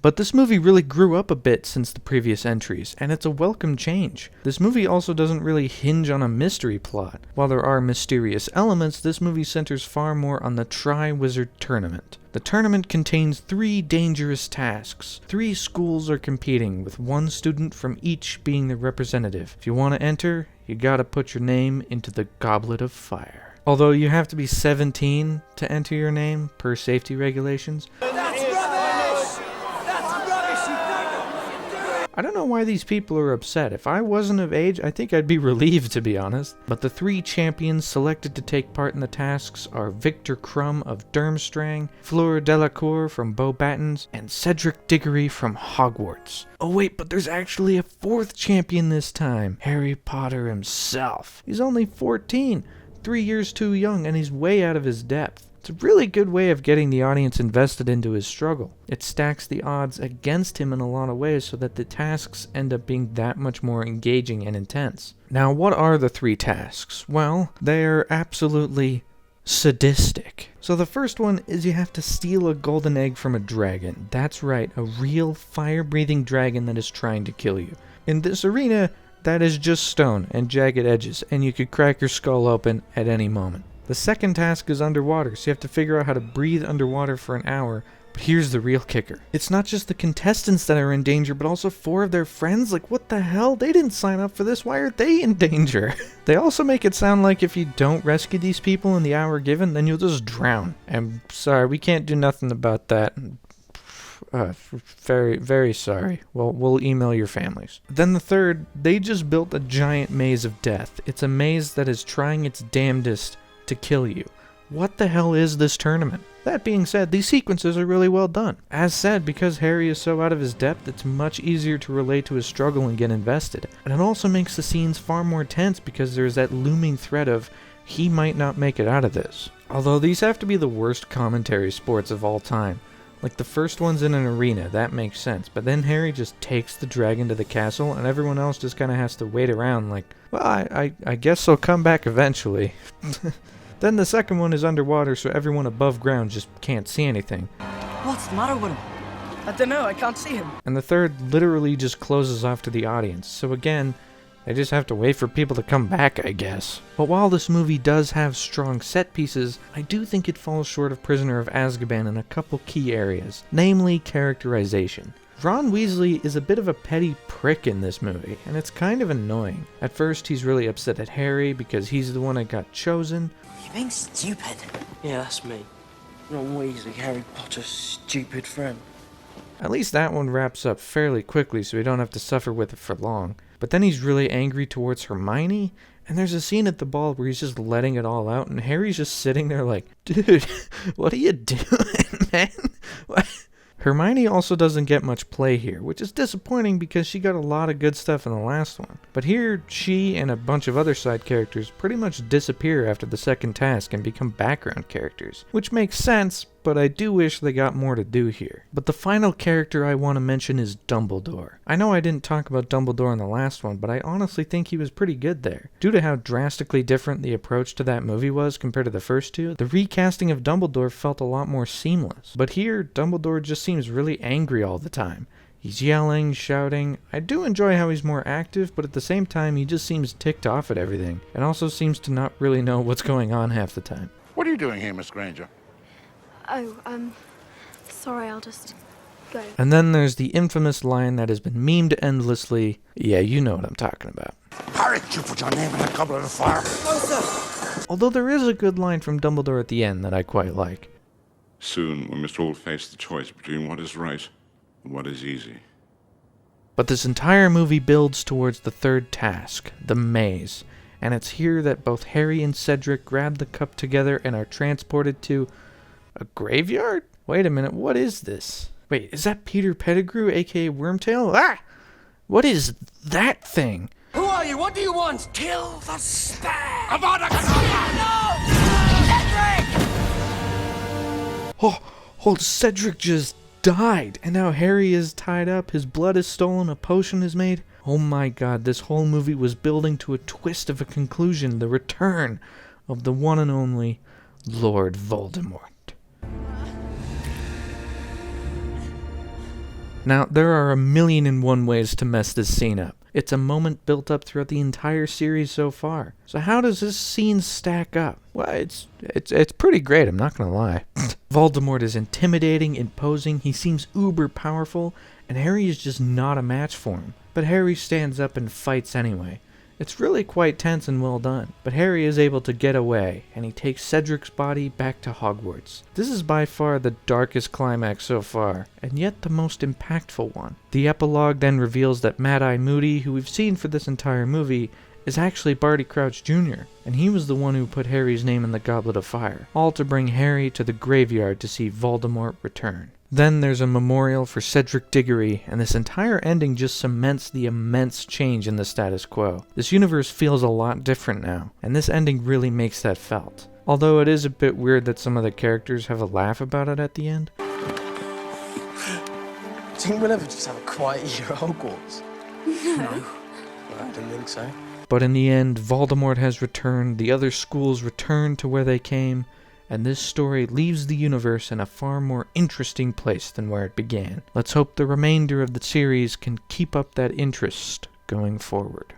But this movie really grew up a bit since the previous entries, and it's a welcome change. This movie also doesn't really hinge on a mystery plot. While there are mysterious elements, this movie centers far more on the Tri-Wizard Tournament. The tournament contains 3 dangerous tasks. 3 schools are competing, with 1 student from each being the representative. If you want to enter, you gotta put your name into the Goblet of Fire. Although you have to be 17 to enter your name, per safety regulations. I don't know why these people are upset. If I wasn't of age, I think I'd be relieved, to be honest. But the 3 champions selected to take part in the tasks are Victor Crumb of Durmstrang, Fleur Delacour from Beauxbatons, and Cedric Diggory from Hogwarts. Oh wait, but there's actually a 4th champion this time, Harry Potter himself. He's only 14, 3 years too young, and he's way out of his depth. It's a really good way of getting the audience invested into his struggle. It stacks the odds against him in a lot of ways so that the tasks end up being that much more engaging and intense. Now, what are the 3 tasks? Well, they're absolutely sadistic. So the first one is you have to steal a golden egg from a dragon. That's right, a real fire-breathing dragon that is trying to kill you. In this arena, that is just stone and jagged edges, and you could crack your skull open at any moment. The second task is underwater, so you have to figure out how to breathe underwater for an hour. But here's the real kicker. It's not just the contestants that are in danger, but also 4 of their friends. Like, what the hell? They didn't sign up for this. Why are they in danger? They also make it sound like if you don't rescue these people in the hour given, then you'll just drown. I'm sorry, we can't do nothing about that. Very, very sorry. Well, we'll email your families. Then the third, they just built a giant maze of death. It's a maze that is trying its damnedest to kill you. What the hell is this tournament? That being said, these sequences are really well done. As said, because Harry is so out of his depth, it's much easier to relate to his struggle and get invested. And it also makes the scenes far more tense because there's that looming threat of he might not make it out of this. Although these have to be the worst commentary sports of all time. Like the first one's in an arena, that makes sense, but then Harry just takes the dragon to the castle and everyone else just kind of has to wait around like, well, I guess he'll come back eventually. Then the second one is underwater, so everyone above ground just can't see anything. What's the matter with him? I don't know, I can't see him. And the third literally just closes off to the audience, so again, they just have to wait for people to come back, I guess. But while this movie does have strong set pieces, I do think it falls short of Prisoner of Azkaban in a couple key areas, namely characterization. Ron Weasley is a bit of a petty prick in this movie, and it's kind of annoying. At first, he's really upset at Harry because he's the one that got chosen. You're being stupid. Yeah, that's me. Ron Weasley, Harry Potter's stupid friend. At least that one wraps up fairly quickly so we don't have to suffer with it for long. But then he's really angry towards Hermione, and there's a scene at the ball where he's just letting it all out, and Harry's just sitting there like, dude, what are you doing, man? What? Hermione also doesn't get much play here, which is disappointing because she got a lot of good stuff in the last one. But here, she and a bunch of other side characters pretty much disappear after the second task and become background characters, which makes sense, but I do wish they got more to do here. But the final character I want to mention is Dumbledore. I know I didn't talk about Dumbledore in the last one, but I honestly think he was pretty good there. Due to how drastically different the approach to that movie was compared to the first two, the recasting of Dumbledore felt a lot more seamless. But here, Dumbledore just seems really angry all the time. He's yelling, shouting. I do enjoy how he's more active, but at the same time he just seems ticked off at everything, and also seems to not really know what's going on half the time. What are you doing here, Miss Granger? Oh, sorry, I'll just go. And then there's the infamous line that has been memed endlessly. Yeah, you know what I'm talking about. Harry, you put your name in a goblet of fire. Although there is a good line from Dumbledore at the end that I quite like. Soon we must all face the choice between what is right and what is easy. But this entire movie builds towards the third task, the maze. And it's here that both Harry and Cedric grab the cup together and are transported to a graveyard? Wait a minute, what is this? Wait, is that Peter Pettigrew, aka Wormtail? Ah! What is that thing? Who are you? What do you want? Kill the stag! Avada Oh, Cedric just died, and now Harry is tied up, his blood is stolen, a potion is made. Oh my god, this whole movie was building to a twist of a conclusion, the return of the one and only Lord Voldemort. Now, there are 1,000,001 ways to mess this scene up. It's a moment built up throughout the entire series so far. So how does this scene stack up? Well, it's pretty great, I'm not gonna lie. Voldemort is intimidating, imposing, he seems uber powerful, and Harry is just not a match for him. But Harry stands up and fights anyway. It's really quite tense and well done, but Harry is able to get away, and he takes Cedric's body back to Hogwarts. This is by far the darkest climax so far, and yet the most impactful one. The epilogue then reveals that Mad-Eye Moody, who we've seen for this entire movie, is actually Barty Crouch Jr., and he was the one who put Harry's name in the Goblet of Fire, all to bring Harry to the graveyard to see Voldemort return. Then there's a memorial for Cedric Diggory, and this entire ending just cements the immense change in the status quo. This universe feels a lot different now, and this ending really makes that felt. Although it is a bit weird that some of the characters have a laugh about it at the end. Do you think we'll ever just have a quiet year at Hogwarts? No. I don't think so. But in the end, Voldemort has returned, the other schools return to where they came, and this story leaves the universe in a far more interesting place than where it began. Let's hope the remainder of the series can keep up that interest going forward.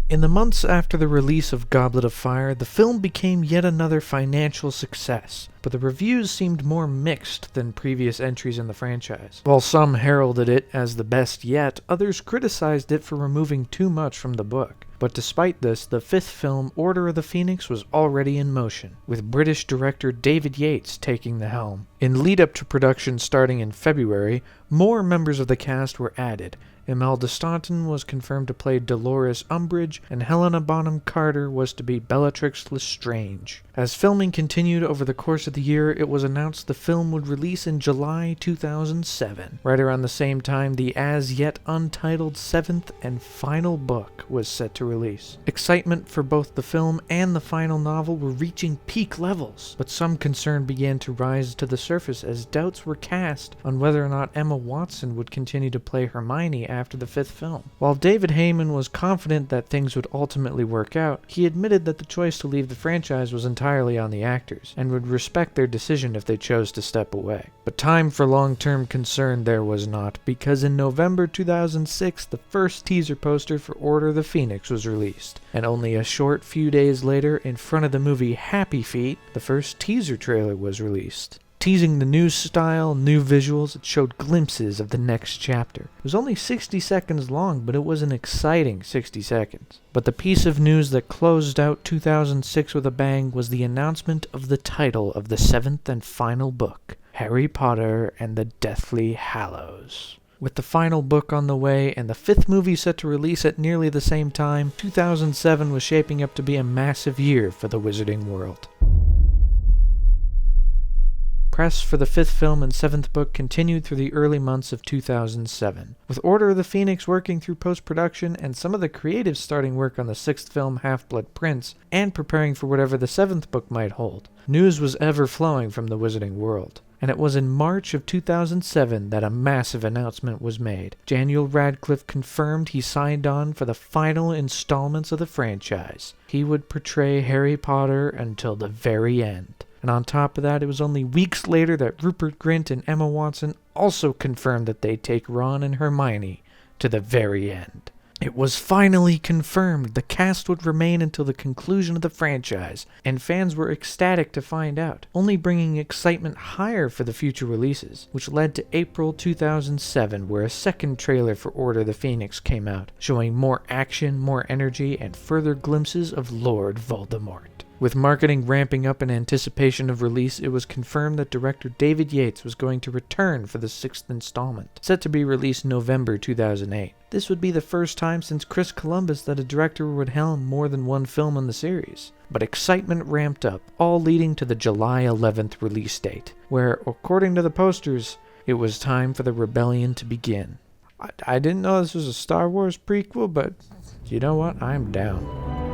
In the months after the release of Goblet of Fire, the film became yet another financial success, but the reviews seemed more mixed than previous entries in the franchise. While some heralded it as the best yet, others criticized it for removing too much from the book. But despite this, the fifth film, Order of the Phoenix, was already in motion, with British director David Yates taking the helm. In lead-up to production starting in February, more members of the cast were added. Imelda Staunton was confirmed to play Dolores Umbridge, and Helena Bonham Carter was to be Bellatrix Lestrange. As filming continued over the course of the year, it was announced the film would release in July 2007. Right around the same time, the as-yet untitled seventh and final book was set to release. Excitement for both the film and the final novel were reaching peak levels, but some concern began to rise to the surface as doubts were cast on whether or not Emma Watson would continue to play Hermione after the 5th film. While David Heyman was confident that things would ultimately work out, he admitted that the choice to leave the franchise was entirely on the actors, and would respect their decision if they chose to step away. But time for long-term concern there was not, because in November 2006, the first teaser poster for Order of the Phoenix was released, and only a short few days later, in front of the movie Happy Feet, the first teaser trailer was released. Teasing the new style, new visuals, it showed glimpses of the next chapter. It was only 60 seconds long, but it was an exciting 60 seconds. But the piece of news that closed out 2006 with a bang was the announcement of the title of the 7th and final book, Harry Potter and the Deathly Hallows. With the final book on the way and the 5th movie set to release at nearly the same time, 2007 was shaping up to be a massive year for the wizarding world. Press for the 5th film and 7th book continued through the early months of 2007, with Order of the Phoenix working through post-production and some of the creatives starting work on the 6th film Half-Blood Prince and preparing for whatever the 7th book might hold. News was ever flowing from the wizarding world, and it was in March of 2007 that a massive announcement was made. Daniel Radcliffe confirmed he signed on for the final installments of the franchise. He would portray Harry Potter until the very end. And on top of that, it was only weeks later that Rupert Grint and Emma Watson also confirmed that they'd take Ron and Hermione to the very end. It was finally confirmed the cast would remain until the conclusion of the franchise, and fans were ecstatic to find out, only bringing excitement higher for the future releases, which led to April 2007, where a second trailer for Order of the Phoenix came out, showing more action, more energy, and further glimpses of Lord Voldemort. With marketing ramping up in anticipation of release, it was confirmed that director David Yates was going to return for the 6th installment, set to be released November 2008. This would be the first time since Chris Columbus that a director would helm more than one film in the series. But excitement ramped up, all leading to the July 11th release date, where, according to the posters, it was time for the rebellion to begin. I didn't know this was a Star Wars prequel, but you know what? I'm down.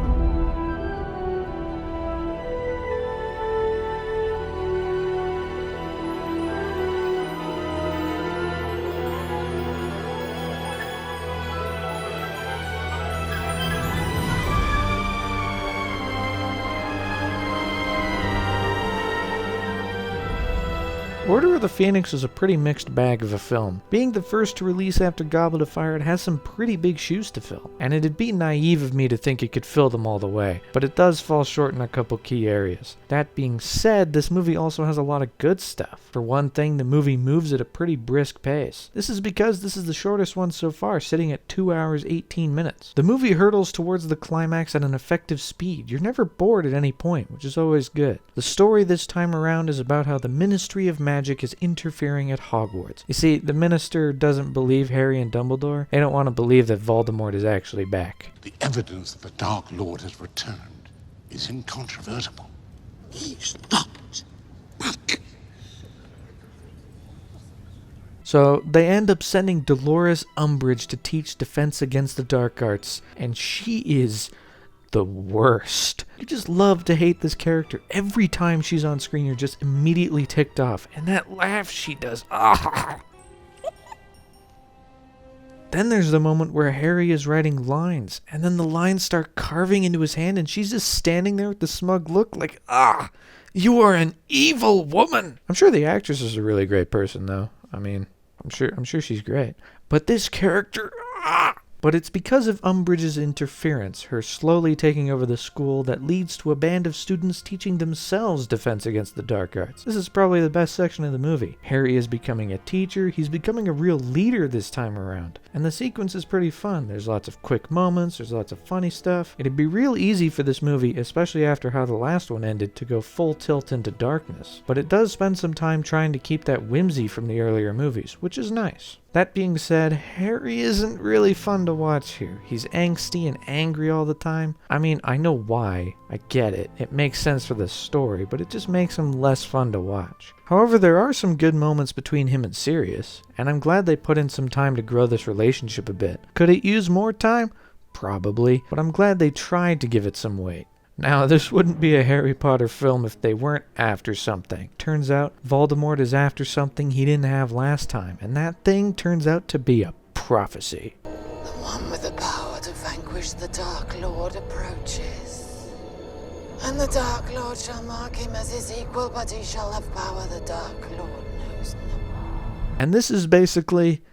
Order of the Phoenix is a pretty mixed bag of a film. Being the first to release after Goblet of Fire, it has some pretty big shoes to fill, and it'd be naive of me to think it could fill them all the way, but it does fall short in a couple key areas. That being said, this movie also has a lot of good stuff. For one thing, the movie moves at a pretty brisk pace. This is because this is the shortest one so far, sitting at 2 hours 18 minutes. The movie hurtles towards the climax at an effective speed. You're never bored at any point, which is always good. The story this time around is about how the Ministry of Magic is interfering at Hogwarts. You see, the minister doesn't believe Harry and Dumbledore. They don't want to believe that Voldemort is actually back. The evidence that the Dark Lord has returned is incontrovertible. He's not back. So they end up sending Dolores Umbridge to teach defense against the dark arts, and she is the worst. You just love to hate this character. Every time she's on screen, you're just immediately ticked off. And that laugh she does, Then there's the moment where Harry is writing lines, and then the lines start carving into his hand, and she's just standing there with the smug look like, you are an evil woman. I'm sure the actress is a really great person, though. I mean, I'm sure she's great. But this character, But it's because of Umbridge's interference, her slowly taking over the school, that leads to a band of students teaching themselves defense against the dark arts. This is probably the best section of the movie. Harry is becoming a teacher, he's becoming a real leader this time around. And the sequence is pretty fun. There's lots of quick moments, there's lots of funny stuff. It'd be real easy for this movie, especially after how the last one ended, to go full tilt into darkness. But it does spend some time trying to keep that whimsy from the earlier movies, which is nice. That being said, Harry isn't really fun to watch here. He's angsty and angry all the time. I mean, I know why. I get it. It makes sense for the story, but it just makes him less fun to watch. However, there are some good moments between him and Sirius, and I'm glad they put in some time to grow this relationship a bit. Could it use more time? Probably, but I'm glad they tried to give it some weight. Now, this wouldn't be a Harry Potter film if they weren't after something. Turns out, Voldemort is after something he didn't have last time, and that thing turns out to be a prophecy. The one with the power to vanquish the Dark Lord approaches. And the Dark Lord shall mark him as his equal, but he shall have power the Dark Lord knows not. And this is basically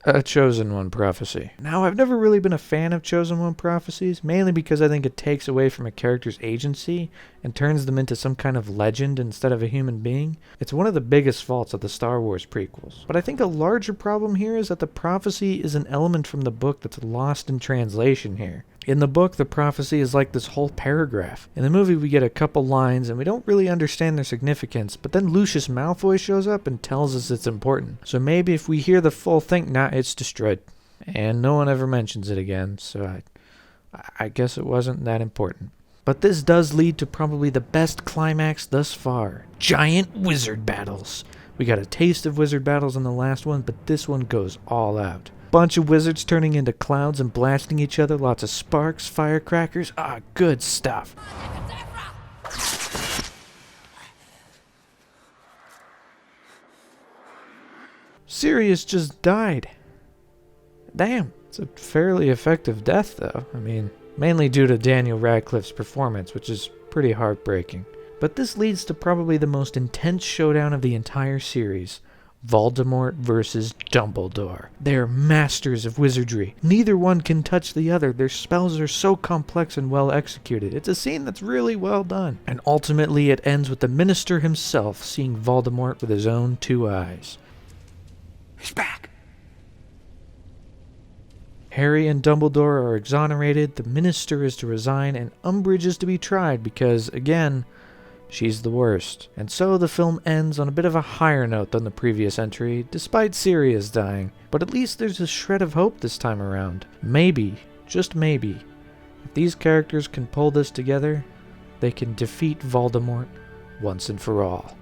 a Chosen One prophecy. Now, I've never really been a fan of Chosen One prophecies, mainly because I think it takes away from a character's agency and turns them into some kind of legend instead of a human being. It's one of the biggest faults of the Star Wars prequels. But I think a larger problem here is that the prophecy is an element from the book that's lost in translation here. In the book, the prophecy is like this whole paragraph. In the movie, we get a couple lines, and we don't really understand their significance, but then Lucius Malfoy shows up and tells us it's important. So maybe if we hear the full thing, it's destroyed. And no one ever mentions it again, so I guess it wasn't that important. But this does lead to probably the best climax thus far. Giant wizard battles. We got a taste of wizard battles in the last one, but this one goes all out. Bunch of wizards turning into clouds and blasting each other, lots of sparks, firecrackers, good stuff. Sirius just died. Damn, it's a fairly effective death though. I mean, mainly due to Daniel Radcliffe's performance, which is pretty heartbreaking. But this leads to probably the most intense showdown of the entire series. Voldemort versus Dumbledore. They're masters of wizardry. Neither one can touch the other. Their spells are so complex and well executed. It's a scene that's really well done. And ultimately it ends with the minister himself seeing Voldemort with his own two eyes. He's back. Harry and Dumbledore are exonerated, the minister is to resign, and Umbridge is to be tried because, again, she's the worst. And so the film ends on a bit of a higher note than the previous entry, despite Sirius dying. But at least there's a shred of hope this time around. Maybe, just maybe, if these characters can pull this together, they can defeat Voldemort once and for all.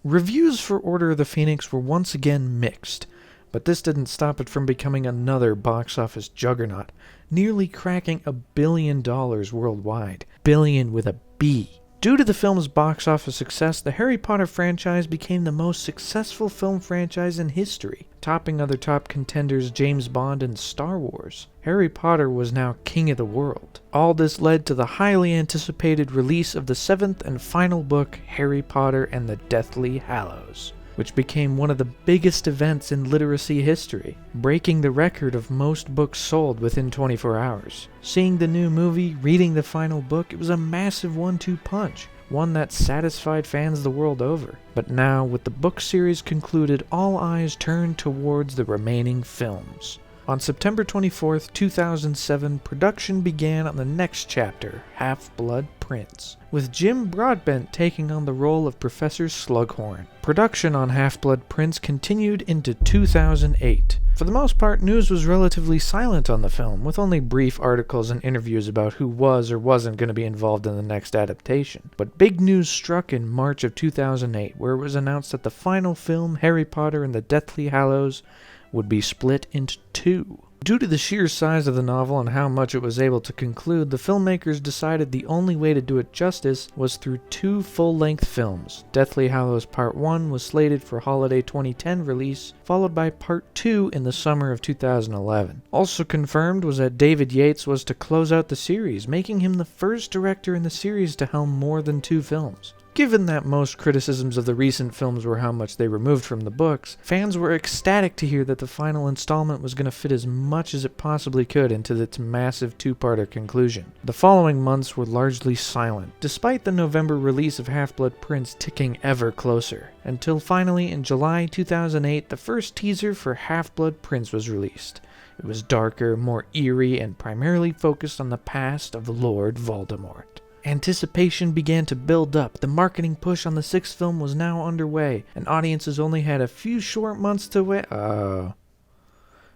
Reviews for Order of the Phoenix were once again mixed, but this didn't stop it from becoming another box office juggernaut, nearly cracking $1 billion worldwide. Billion with a B. Due to the film's box office success, the Harry Potter franchise became the most successful film franchise in history, topping other top contenders James Bond and Star Wars. Harry Potter was now king of the world. All this led to the highly anticipated release of the 7th and final book, Harry Potter and the Deathly Hallows, which became one of the biggest events in literacy history, breaking the record of most books sold within 24 hours. Seeing the new movie, reading the final book, it was a massive 1-2 punch, one that satisfied fans the world over. But now, with the book series concluded, all eyes turned towards the remaining films. On September 24th, 2007, production began on the next chapter, Half-Blood Prince, with Jim Broadbent taking on the role of Professor Slughorn. Production on Half-Blood Prince continued into 2008. For the most part, news was relatively silent on the film, with only brief articles and interviews about who was or wasn't going to be involved in the next adaptation. But big news struck in March of 2008, where it was announced that the final film, Harry Potter and the Deathly Hallows, would be split into two. Due to the sheer size of the novel and how much it was able to conclude, the filmmakers decided the only way to do it justice was through two full-length films. Deathly Hallows Part 1 was slated for holiday 2010 release, followed by Part 2 in the summer of 2011. Also confirmed was that David Yates was to close out the series, making him the first director in the series to helm more than two films. Given that most criticisms of the recent films were how much they removed from the books, fans were ecstatic to hear that the final installment was going to fit as much as it possibly could into its massive two-parter conclusion. The following months were largely silent, despite the November release of Half-Blood Prince ticking ever closer, until finally in July 2008 the first teaser for Half-Blood Prince was released. It was darker, more eerie, and primarily focused on the past of Lord Voldemort. Anticipation began to build up. The marketing push on the sixth film was now underway, and audiences only had a few short months to wait. Well,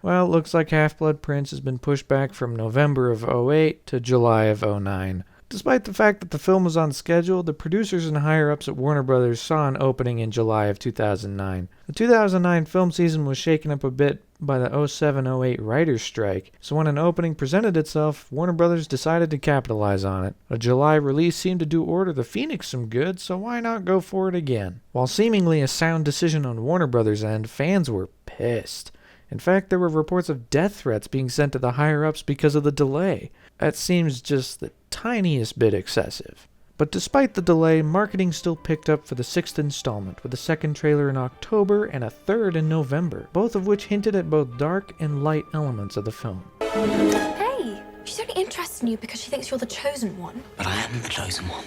it looks like Half-Blood Prince has been pushed back from November of 2008 to July of 2009. Despite the fact that the film was on schedule, the producers and higher-ups at Warner Brothers saw an opening in July of 2009. The 2009 film season was shaken up a bit by the 07-08 writer's strike, so when an opening presented itself, Warner Brothers decided to capitalize on it. A July release seemed to do Order the Phoenix some good, so why not go for it again? While seemingly a sound decision on Warner Brothers' end, fans were pissed. In fact, there were reports of death threats being sent to the higher-ups because of the delay. That seems just the tiniest bit excessive. But despite the delay, marketing still picked up for the 6th installment, with a second trailer in October and a third in November, both of which hinted at both dark and light elements of the film. Hey, she's only interested in you because she thinks you're the chosen one. But I am the chosen one.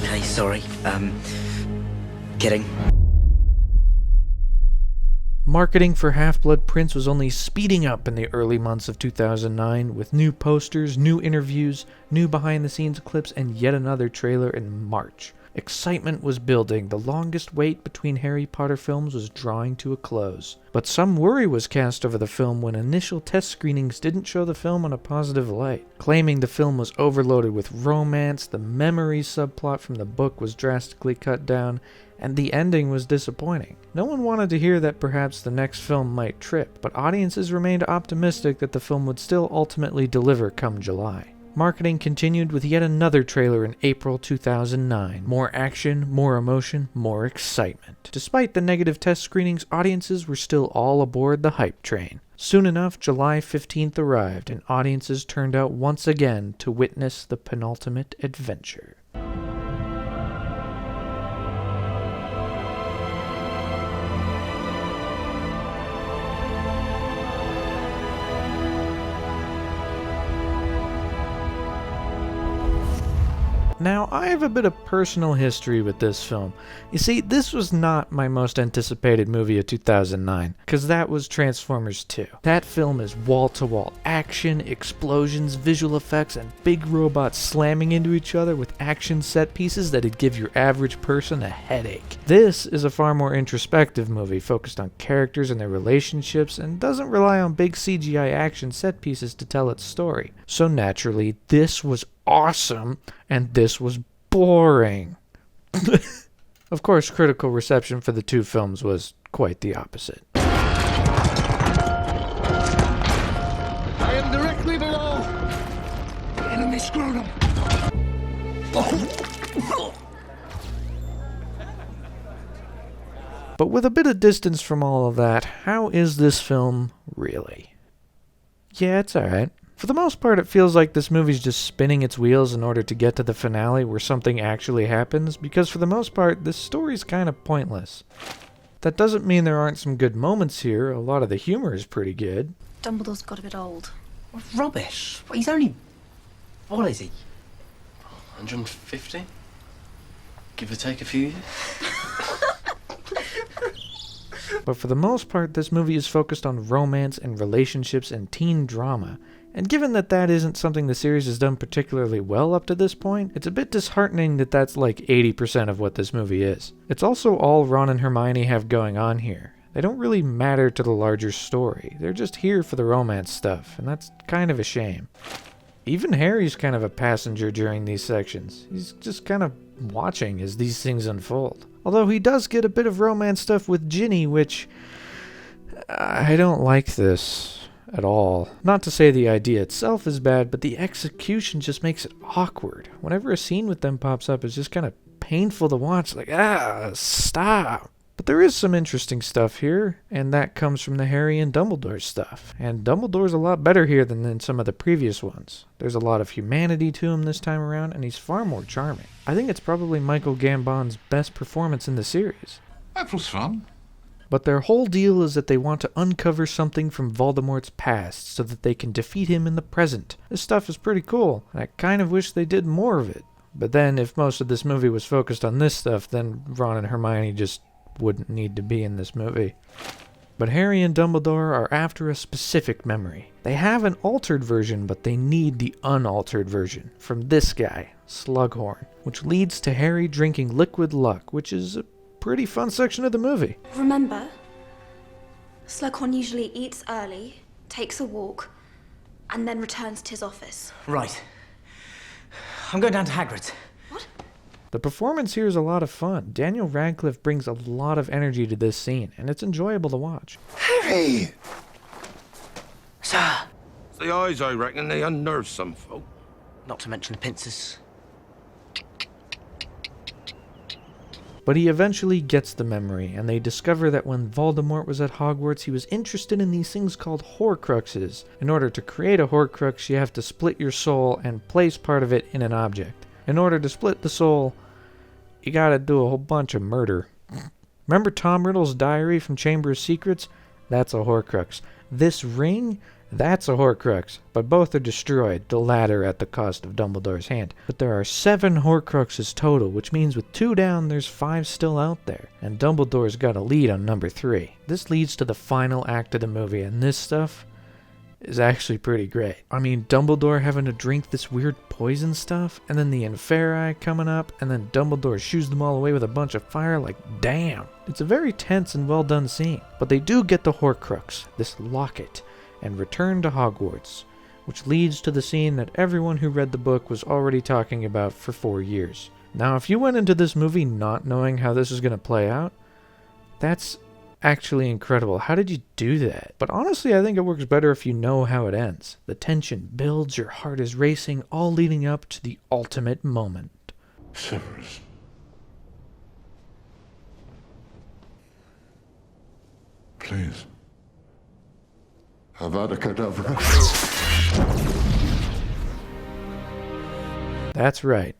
Okay, sorry. Kidding. Marketing for Half-Blood Prince was only speeding up in the early months of 2009, with new posters, new interviews, new behind-the-scenes clips, and yet another trailer in March. Excitement was building. The longest wait between Harry Potter films was drawing to a close. But some worry was cast over the film when initial test screenings didn't show the film in a positive light, claiming the film was overloaded with romance, the memory subplot from the book was drastically cut down, and the ending was disappointing. No one wanted to hear that perhaps the next film might trip, but audiences remained optimistic that the film would still ultimately deliver come July. Marketing continued with yet another trailer in April 2009. More action, more emotion, more excitement. Despite the negative test screenings, audiences were still all aboard the hype train. Soon enough, July 15th arrived, and audiences turned out once again to witness the penultimate adventure. Now, I have a bit of personal history with this film. You see, this was not my most anticipated movie of 2009, because that was Transformers 2. That film is wall-to-wall action, explosions, visual effects, and big robots slamming into each other with action set pieces that'd give your average person a headache. This is a far more introspective movie, focused on characters and their relationships, and doesn't rely on big CGI action set pieces to tell its story. So naturally, this was awesome, and this was boring. Of course, critical reception for the two films was quite the opposite. I am directly below. Enemy scrotum. But with a bit of distance from all of that, how is this film really? Yeah, it's alright. For the most part, it feels like this movie's just spinning its wheels in order to get to the finale where something actually happens, because for the most part, this story's kind of pointless. That doesn't mean there aren't some good moments here. A lot of the humor is pretty good. Dumbledore's got a bit old. What rubbish. Well, he's only... What is he? 150? Give or take a few years? But for the most part, this movie is focused on romance and relationships and teen drama. And given that that isn't something the series has done particularly well up to this point, it's a bit disheartening that that's like 80% of what this movie is. It's also all Ron and Hermione have going on here. They don't really matter to the larger story. They're just here for the romance stuff, and that's kind of a shame. Even Harry's kind of a passenger during these sections. He's just kind of watching as these things unfold. Although he does get a bit of romance stuff with Ginny, which... I don't like this at all. Not to say the idea itself is bad, but the execution just makes it awkward. Whenever a scene with them pops up, it's just kind of painful to watch. Like, stop. But there is some interesting stuff here, and that comes from the Harry and Dumbledore stuff. And Dumbledore's a lot better here than in some of the previous ones. There's a lot of humanity to him this time around, and he's far more charming. I think it's probably Michael Gambon's best performance in the series. That was fun. But their whole deal is that they want to uncover something from Voldemort's past so that they can defeat him in the present. This stuff is pretty cool, and I kind of wish they did more of it. But then, if most of this movie was focused on this stuff, then Ron and Hermione just wouldn't need to be in this movie. But Harry and Dumbledore are after a specific memory. They have an altered version, but they need the unaltered version from this guy, Slughorn, which leads to Harry drinking liquid luck, which is a pretty fun section of the movie. Remember, Slughorn usually eats early, takes a walk, and then returns to his office. Right. I'm going down to Hagrid's. The performance here is a lot of fun. Daniel Radcliffe brings a lot of energy to this scene, and it's enjoyable to watch. Harry! Sir! It's the eyes, I reckon. They unnerve some folk. Not to mention the pincers. But he eventually gets the memory, and they discover that when Voldemort was at Hogwarts, he was interested in these things called Horcruxes. In order to create a Horcrux, you have to split your soul and place part of it in an object. In order to split the soul, you gotta do a whole bunch of murder. Remember Tom Riddle's diary from Chamber of Secrets? That's a Horcrux. This ring? That's a Horcrux, but both are destroyed, the latter at the cost of Dumbledore's hand. But there are 7 Horcruxes total, which means with 2 down, there's 5 still out there, and Dumbledore's got a lead on number 3. This leads to the final act of the movie, and this stuff is actually pretty great. I mean, Dumbledore having to drink this weird poison stuff, and then the Inferi coming up, and then Dumbledore shoos them all away with a bunch of fire, like, damn. It's a very tense and well done scene. But they do get the Horcrux, this locket, and return to Hogwarts, which leads to the scene that everyone who read the book was already talking about for 4 years. Now, if you went into this movie not knowing how this is going to play out, that's actually incredible. How did you do that? But honestly, I think it works better if you know how it ends. The tension builds, your heart is racing, all leading up to the ultimate moment. Severus. Please. Avada Kedavra. That's right.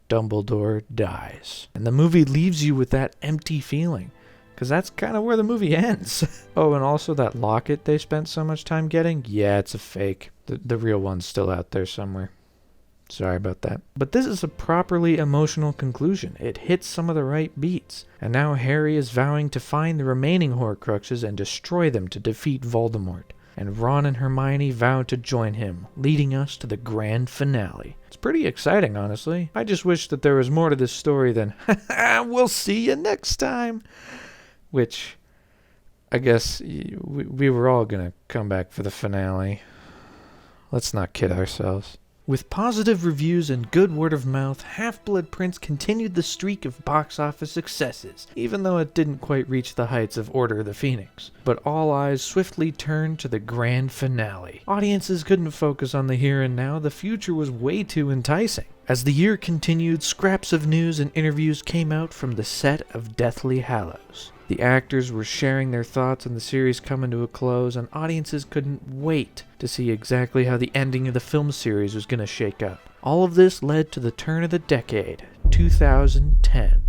Dumbledore dies. And the movie leaves you with that empty feeling, because that's kind of where the movie ends. Oh, and also that locket they spent so much time getting? Yeah, it's a fake. The real one's still out there somewhere. Sorry about that. But this is a properly emotional conclusion. It hits some of the right beats. And now Harry is vowing to find the remaining Horcruxes and destroy them to defeat Voldemort. And Ron and Hermione vow to join him, leading us to the grand finale. It's pretty exciting, honestly. I just wish that there was more to this story than, we'll see you next time. Which, I guess, we were all gonna come back for the finale. Let's not kid ourselves. With positive reviews and good word of mouth, Half-Blood Prince continued the streak of box office successes, even though it didn't quite reach the heights of Order of the Phoenix. But all eyes swiftly turned to the grand finale. Audiences couldn't focus on the here and now, the future was way too enticing. As the year continued, scraps of news and interviews came out from the set of Deathly Hallows. The actors were sharing their thoughts on the series coming to a close, and audiences couldn't wait to see exactly how the ending of the film series was going to shake up. All of this led to the turn of the decade, 2010,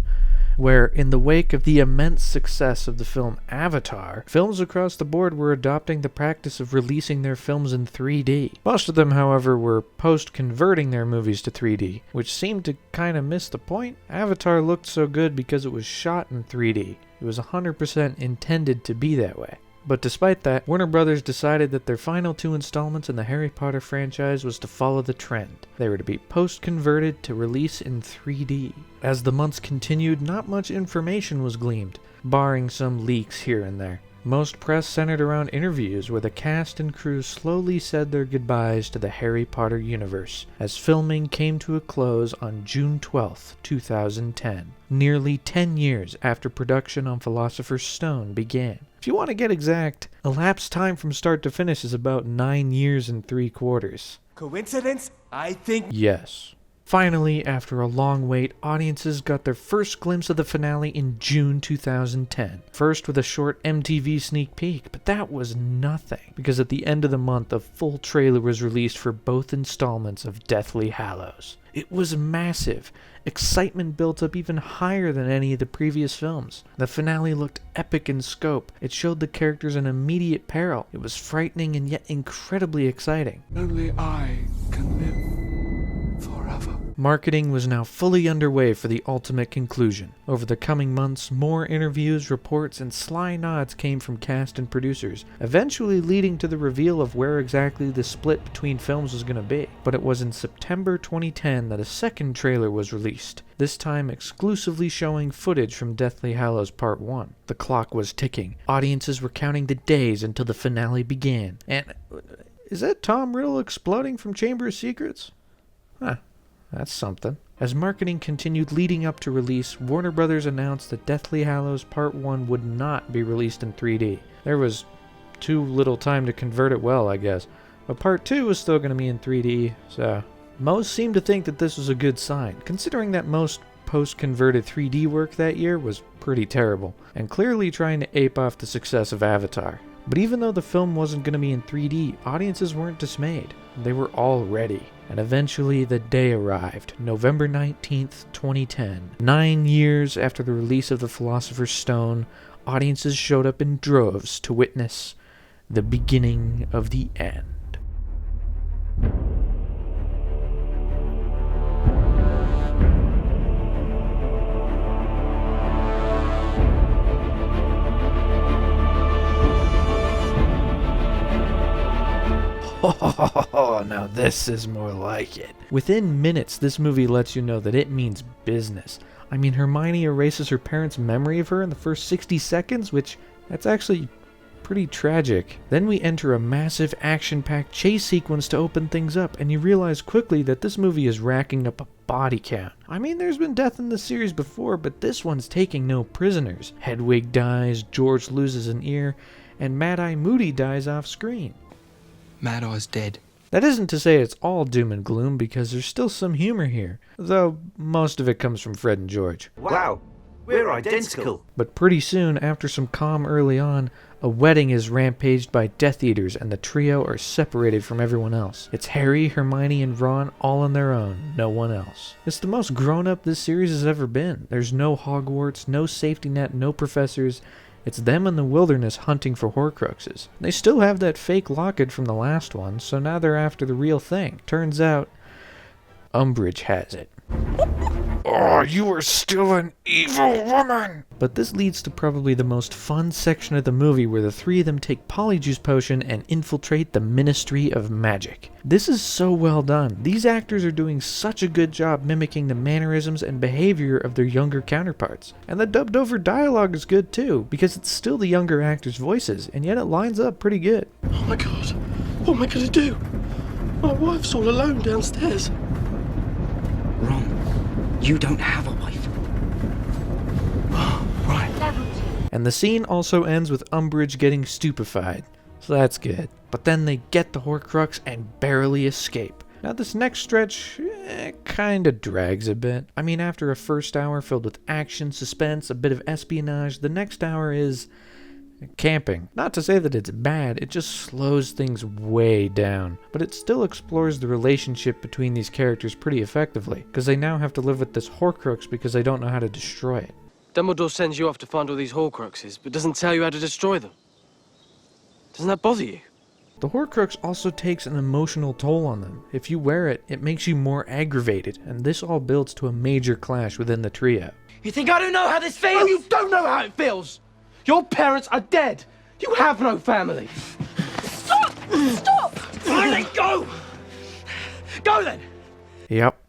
where, in the wake of the immense success of the film Avatar, films across the board were adopting the practice of releasing their films in 3D. Most of them, however, were post-converting their movies to 3D, which seemed to kind of miss the point. Avatar looked so good because it was shot in 3D. It was 100% intended to be that way. But despite that, Warner Brothers decided that their final 2 installments in the Harry Potter franchise was to follow the trend. They were to be post-converted to release in 3D. As the months continued, not much information was gleaned, barring some leaks here and there. Most press centered around interviews where the cast and crew slowly said their goodbyes to the Harry Potter universe, as filming came to a close on June 12, 2010, nearly 10 years after production on Philosopher's Stone began. If you want to get exact, elapsed time from start to finish is about 9 years and 3/4. Coincidence? I think yes. Finally, after a long wait, audiences got their first glimpse of the finale in June 2010. First with a short MTV sneak peek, but that was nothing, because at the end of the month a full trailer was released for both installments of Deathly Hallows. It was massive. Excitement built up even higher than any of the previous films. The finale looked epic in scope. It showed the characters in immediate peril. It was frightening and yet incredibly exciting. Only I can live forever. Marketing was now fully underway for the ultimate conclusion. Over the coming months, more interviews, reports, and sly nods came from cast and producers, eventually leading to the reveal of where exactly the split between films was going to be. But it was in September 2010 that a second trailer was released, this time exclusively showing footage from Deathly Hallows Part 1. The clock was ticking. Audiences were counting the days until the finale began. And is that Tom Riddle exploding from Chamber of Secrets? Huh. That's something. As marketing continued leading up to release, Warner Brothers announced that Deathly Hallows Part 1 would not be released in 3D. There was too little time to convert it well, I guess. But part 2 is still going to be in 3D, so... Most seem to think that this was a good sign, considering that most post-converted 3D work that year was pretty terrible, and clearly trying to ape off the success of Avatar. But even though the film wasn't going to be in 3D, audiences weren't dismayed. They were all ready. And eventually the day arrived, November 19th, 2010. 9 years after the release of The Philosopher's Stone, audiences showed up in droves to witness the beginning of the end. Oh, now this is more like it. Within minutes, this movie lets you know that it means business. I mean, Hermione erases her parents' memory of her in the first 60 seconds, which, that's actually pretty tragic. Then we enter a massive action-packed chase sequence to open things up, and you realize quickly that this movie is racking up a body count. I mean, there's been death in the series before, but this one's taking no prisoners. Hedwig dies, George loses an ear, and Mad-Eye Moody dies off screen. Mad-Eye's dead. That isn't to say it's all doom and gloom, because there's still some humor here, though most of it comes from Fred and George. Wow, we're identical. But pretty soon, after some calm early on, a wedding is rampaged by Death Eaters, and the trio are separated from everyone else. It's Harry, Hermione, and Ron all on their own, no one else. It's the most grown-up this series has ever been. There's no Hogwarts, no safety net, no professors. It's them in the wilderness hunting for Horcruxes. They still have that fake locket from the last one, so now they're after the real thing. Turns out, Umbridge has it. Oh, you are still an evil woman! But this leads to probably the most fun section of the movie, where the three of them take Polyjuice Potion and infiltrate the Ministry of Magic. This is so well done. These actors are doing such a good job mimicking the mannerisms and behavior of their younger counterparts. And the dubbed over dialogue is good too, because it's still the younger actors' voices, and yet it lines up pretty good. Oh my god, what am I gonna do? My wife's all alone downstairs. Ron, you don't have a wife. Right. And the scene also ends with Umbridge getting stupefied, so that's good. But then they get the Horcrux and barely escape. Now this next stretch kinda drags a bit. I mean, after a first hour filled with action, suspense, a bit of espionage, the next hour is camping. Not to say that it's bad, it just slows things way down. But it still explores the relationship between these characters pretty effectively, because they now have to live with this Horcrux because they don't know how to destroy it. Dumbledore sends you off to find all these Horcruxes, but doesn't tell you how to destroy them. Doesn't that bother you? The Horcrux also takes an emotional toll on them. If you wear it, it makes you more aggravated, and this all builds to a major clash within the trio. You think I don't know how this feels? Oh, you don't know how it feels! Your parents are dead! You have no family! Stop! Stop! Finally, go! Go then! Yep.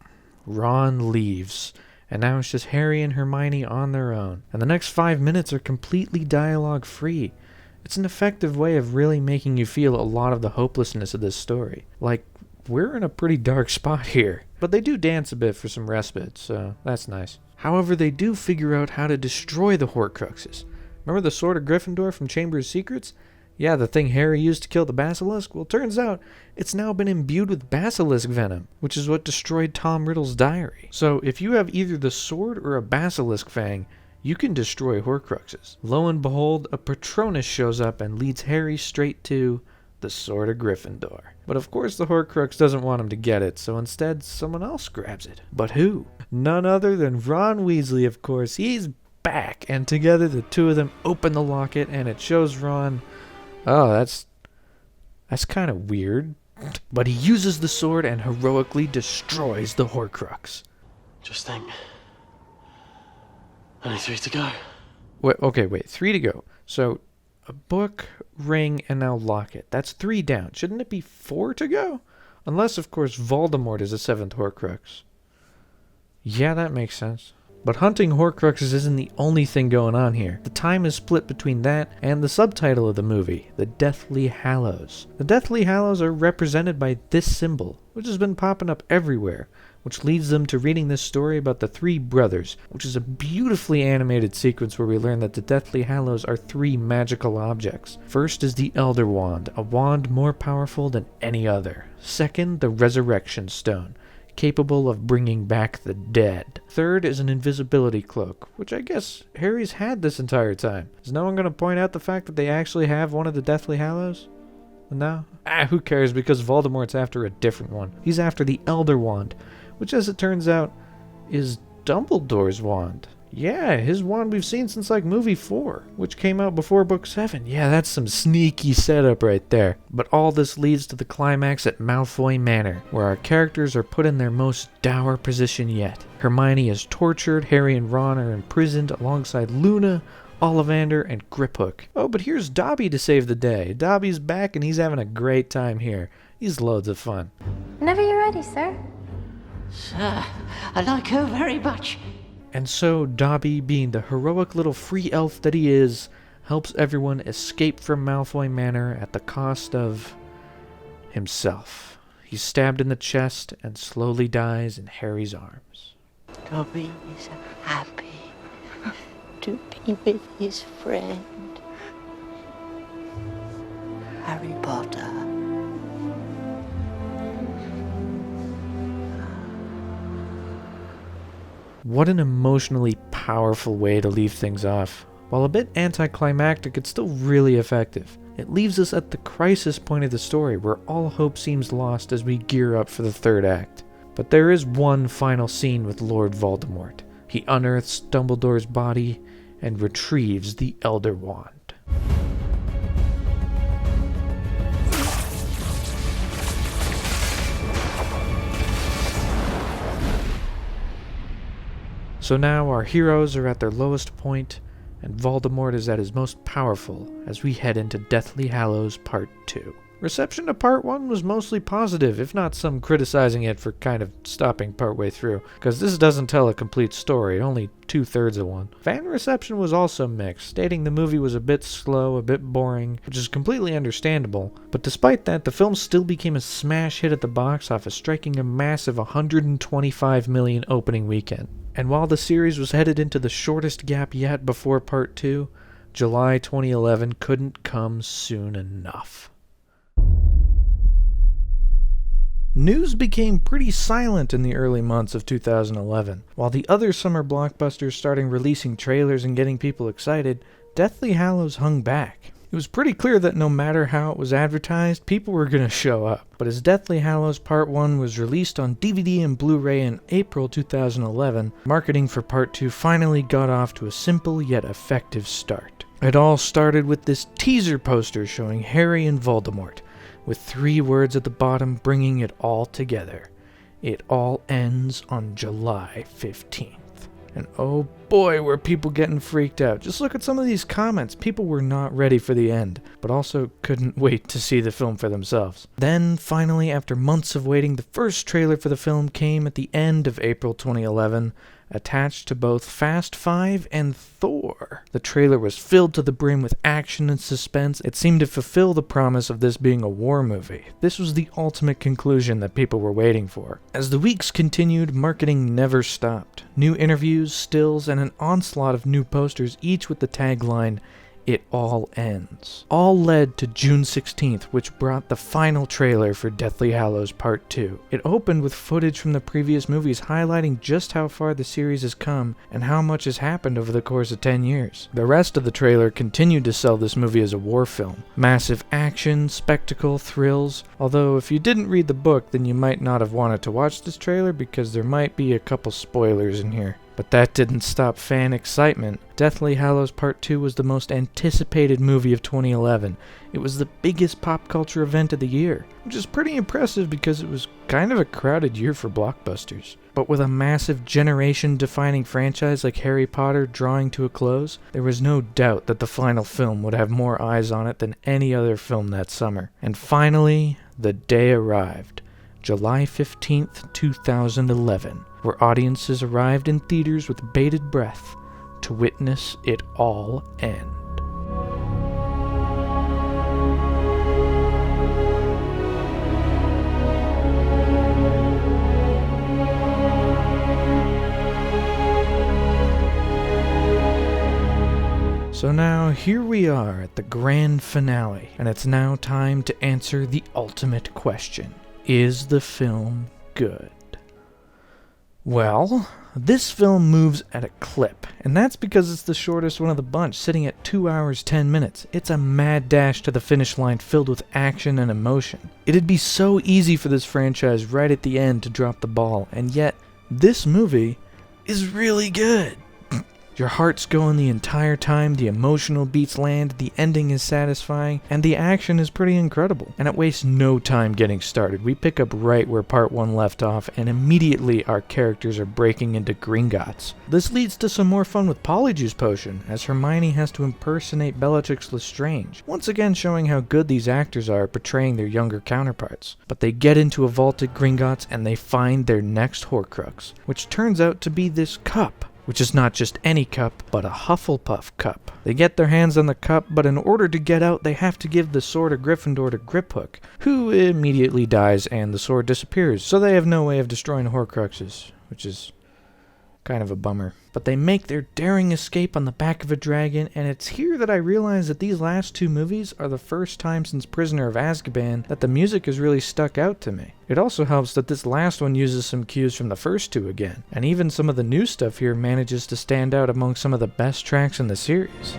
Ron leaves. And now it's just Harry and Hermione on their own. And the next 5 minutes are completely dialogue-free. It's an effective way of really making you feel a lot of the hopelessness of this story. Like, we're in a pretty dark spot here. But they do dance a bit for some respite, so that's nice. However, they do figure out how to destroy the Horcruxes. Remember the Sword of Gryffindor from Chamber of Secrets? Yeah, the thing Harry used to kill the basilisk? Well, turns out it's now been imbued with basilisk venom, which is what destroyed Tom Riddle's diary. So if you have either the sword or a basilisk fang, you can destroy Horcruxes. Lo and behold, a Patronus shows up and leads Harry straight to the Sword of Gryffindor. But of course the Horcrux doesn't want him to get it, so instead someone else grabs it. But who? None other than Ron Weasley, of course. He's back, and together the two of them open the locket, and it shows Ron... Oh, that's kind of weird. But he uses the sword and heroically destroys the Horcrux. Just think. Only 3 to go. Wait, 3 to go. So, a book, ring, and now locket. That's 3 down. Shouldn't it be 4 to go? Unless, of course, Voldemort is a 7th Horcrux. Yeah, that makes sense. But hunting Horcruxes isn't the only thing going on here. The time is split between that and the subtitle of the movie, the Deathly Hallows. The Deathly Hallows are represented by this symbol, which has been popping up everywhere, which leads them to reading this story about the three brothers, which is a beautifully animated sequence where we learn that the Deathly Hallows are three magical objects. First is the Elder Wand, a wand more powerful than any other. Second, the Resurrection Stone, capable of bringing back the dead. Third is an invisibility cloak, which I guess Harry's had this entire time. Is no one going to point out the fact that they actually have one of the Deathly Hallows? No? Who cares, because Voldemort's after a different one. He's after the Elder Wand, which as it turns out is Dumbledore's wand. Yeah, his wand we've seen since like movie 4, which came out before book 7. Yeah, that's some sneaky setup right there. But all this leads to the climax at Malfoy Manor, where our characters are put in their most dour position yet. Hermione is tortured, Harry and Ron are imprisoned alongside Luna, Ollivander, and Griphook. Oh, but here's Dobby to save the day. Dobby's back and he's having a great time here. He's loads of fun. Whenever you're ready, sir. Sir, I like her very much. And so Dobby, being the heroic little free elf that he is, helps everyone escape from Malfoy Manor at the cost of himself. He's stabbed in the chest and slowly dies in Harry's arms. Dobby is happy to be with his friend, Harry Potter. What an emotionally powerful way to leave things off. While a bit anticlimactic, it's still really effective. It leaves us at the crisis point of the story, where all hope seems lost as we gear up for the third act. But there is one final scene with Lord Voldemort. He unearths Dumbledore's body and retrieves the Elder Wand. So now our heroes are at their lowest point, and Voldemort is at his most powerful as we head into Deathly Hallows Part 2. Reception to Part 1 was mostly positive, if not some criticizing it for kind of stopping partway through, because this doesn't tell a complete story, only 2/3 of one. Fan reception was also mixed, stating the movie was a bit slow, a bit boring, which is completely understandable, but despite that, the film still became a smash hit at the box office, striking a massive $125 million opening weekend. And while the series was headed into the shortest gap yet before Part 2, July 2011 couldn't come soon enough. News became pretty silent in the early months of 2011. While the other summer blockbusters started releasing trailers and getting people excited, Deathly Hallows hung back. It was pretty clear that no matter how it was advertised, people were going to show up. But as Deathly Hallows Part 1 was released on DVD and Blu-ray in April 2011, marketing for Part 2 finally got off to a simple yet effective start. It all started with this teaser poster showing Harry and Voldemort, with 3 words at the bottom bringing it all together. It all ends on July 15th. And oh boy, were people getting freaked out. Just look at some of these comments. People were not ready for the end, but also couldn't wait to see the film for themselves. Then, finally, after months of waiting, the first trailer for the film came at the end of April 2011, attached to both Fast 5 and Thor. The trailer was filled to the brim with action and suspense. It seemed to fulfill the promise of this being a war movie. This was the ultimate conclusion that people were waiting for. As the weeks continued, marketing never stopped. New interviews, stills, and an onslaught of new posters, each with the tagline, "It all ends." All led to June 16th, which brought the final trailer for Deathly Hallows Part 2. It opened with footage from the previous movies highlighting just how far the series has come and how much has happened over the course of 10 years. The rest of the trailer continued to sell this movie as a war film. Massive action, spectacle, thrills. Although if you didn't read the book, then you might not have wanted to watch this trailer because there might be a couple spoilers in here. But that didn't stop fan excitement. Deathly Hallows Part 2 was the most anticipated movie of 2011. It was the biggest pop culture event of the year, which is pretty impressive because it was kind of a crowded year for blockbusters. But with a massive generation-defining franchise like Harry Potter drawing to a close, there was no doubt that the final film would have more eyes on it than any other film that summer. And finally, the day arrived. July 15th, 2011, where audiences arrived in theaters with bated breath to witness it all end. So now here we are at the grand finale, and it's now time to answer the ultimate question. Is the film good? Well, this film moves at a clip, and that's because it's the shortest one of the bunch, sitting at 2 hours 10 minutes. It's a mad dash to the finish line filled with action and emotion. It'd be so easy for this franchise right at the end to drop the ball, and yet this movie is really good. Your heart's going the entire time, the emotional beats land, the ending is satisfying, and the action is pretty incredible. And it wastes no time getting started. We pick up right where part 1 left off, and immediately our characters are breaking into Gringotts. This leads to some more fun with Polyjuice Potion, as Hermione has to impersonate Bellatrix Lestrange, once again showing how good these actors are at portraying their younger counterparts. But they get into a vault at Gringotts, and they find their next Horcrux, which turns out to be this cup. Which is not just any cup, but a Hufflepuff cup. They get their hands on the cup, but in order to get out, they have to give the sword of Gryffindor to Griphook, who immediately dies and the sword disappears, so they have no way of destroying Horcruxes, which is kind of a bummer. But they make their daring escape on the back of a dragon, and it's here that I realize that these last 2 movies are the first time since Prisoner of Azkaban that the music has really stuck out to me. It also helps that this last one uses some cues from the first 2 again, and even some of the new stuff here manages to stand out among some of the best tracks in the series.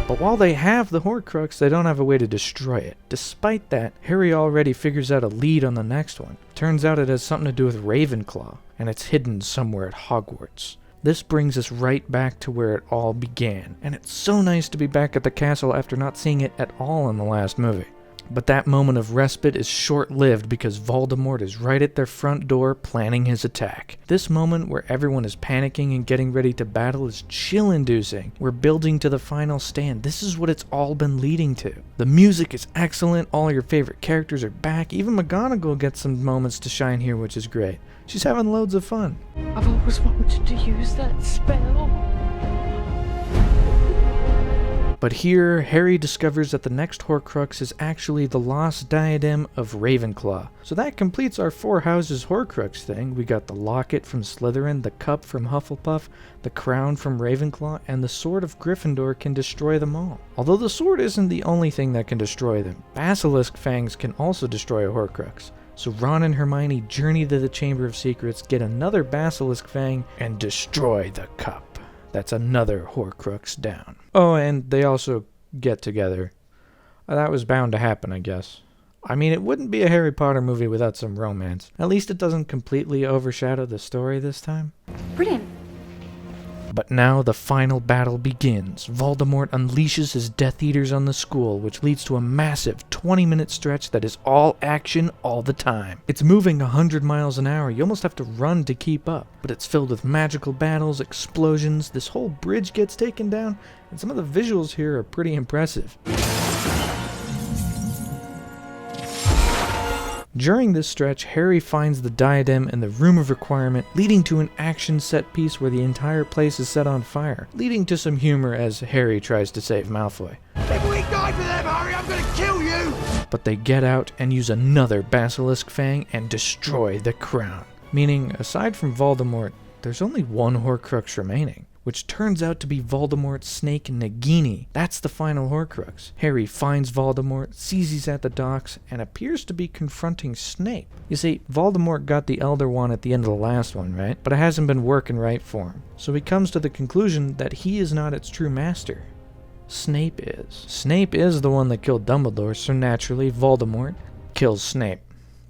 But while they have the Horcrux, they don't have a way to destroy it. Despite that, Harry already figures out a lead on the next one. Turns out it has something to do with Ravenclaw, and it's hidden somewhere at Hogwarts. This brings us right back to where it all began, and it's so nice to be back at the castle after not seeing it at all in the last movie. But that moment of respite is short-lived because Voldemort is right at their front door planning his attack. This moment where everyone is panicking and getting ready to battle is chill-inducing. We're building to the final stand. This is what it's all been leading to. The music is excellent, all your favorite characters are back, even McGonagall gets some moments to shine here, which is great. She's having loads of fun. I've always wanted to use that spell. But here, Harry discovers that the next Horcrux is actually the lost diadem of Ravenclaw. So that completes our 4 houses Horcrux thing. We got the locket from Slytherin, the cup from Hufflepuff, the crown from Ravenclaw, and the sword of Gryffindor can destroy them all. Although the sword isn't the only thing that can destroy them. Basilisk fangs can also destroy a Horcrux. So Ron and Hermione journey to the Chamber of Secrets, get another Basilisk fang, and destroy the cup. That's another Horcrux down. Oh, and they also get together. That was bound to happen, I guess. I mean, it wouldn't be a Harry Potter movie without some romance. At least it doesn't completely overshadow the story this time. Brilliant. But now the final battle begins. Voldemort unleashes his Death Eaters on the school, which leads to a massive 20-minute stretch that is all action all the time. It's moving 100 miles an hour. You almost have to run to keep up. But it's filled with magical battles, explosions, this whole bridge gets taken down, and some of the visuals here are pretty impressive. During this stretch, Harry finds the diadem in the Room of Requirement, leading to an action set piece where the entire place is set on fire, leading to some humor as Harry tries to save Malfoy. If we die for them, Harry, I'm gonna kill you! But they get out and use another Basilisk Fang and destroy the crown. Meaning, aside from Voldemort, there's only one Horcrux remaining, which turns out to be Voldemort's snake Nagini. That's the final Horcrux. Harry finds Voldemort, sees he's at the docks, and appears to be confronting Snape. You see, Voldemort got the Elder Wand at the end of the last one, right? But it hasn't been working right for him. So he comes to the conclusion that he is not its true master. Snape is. Snape is the one that killed Dumbledore, so naturally Voldemort kills Snape.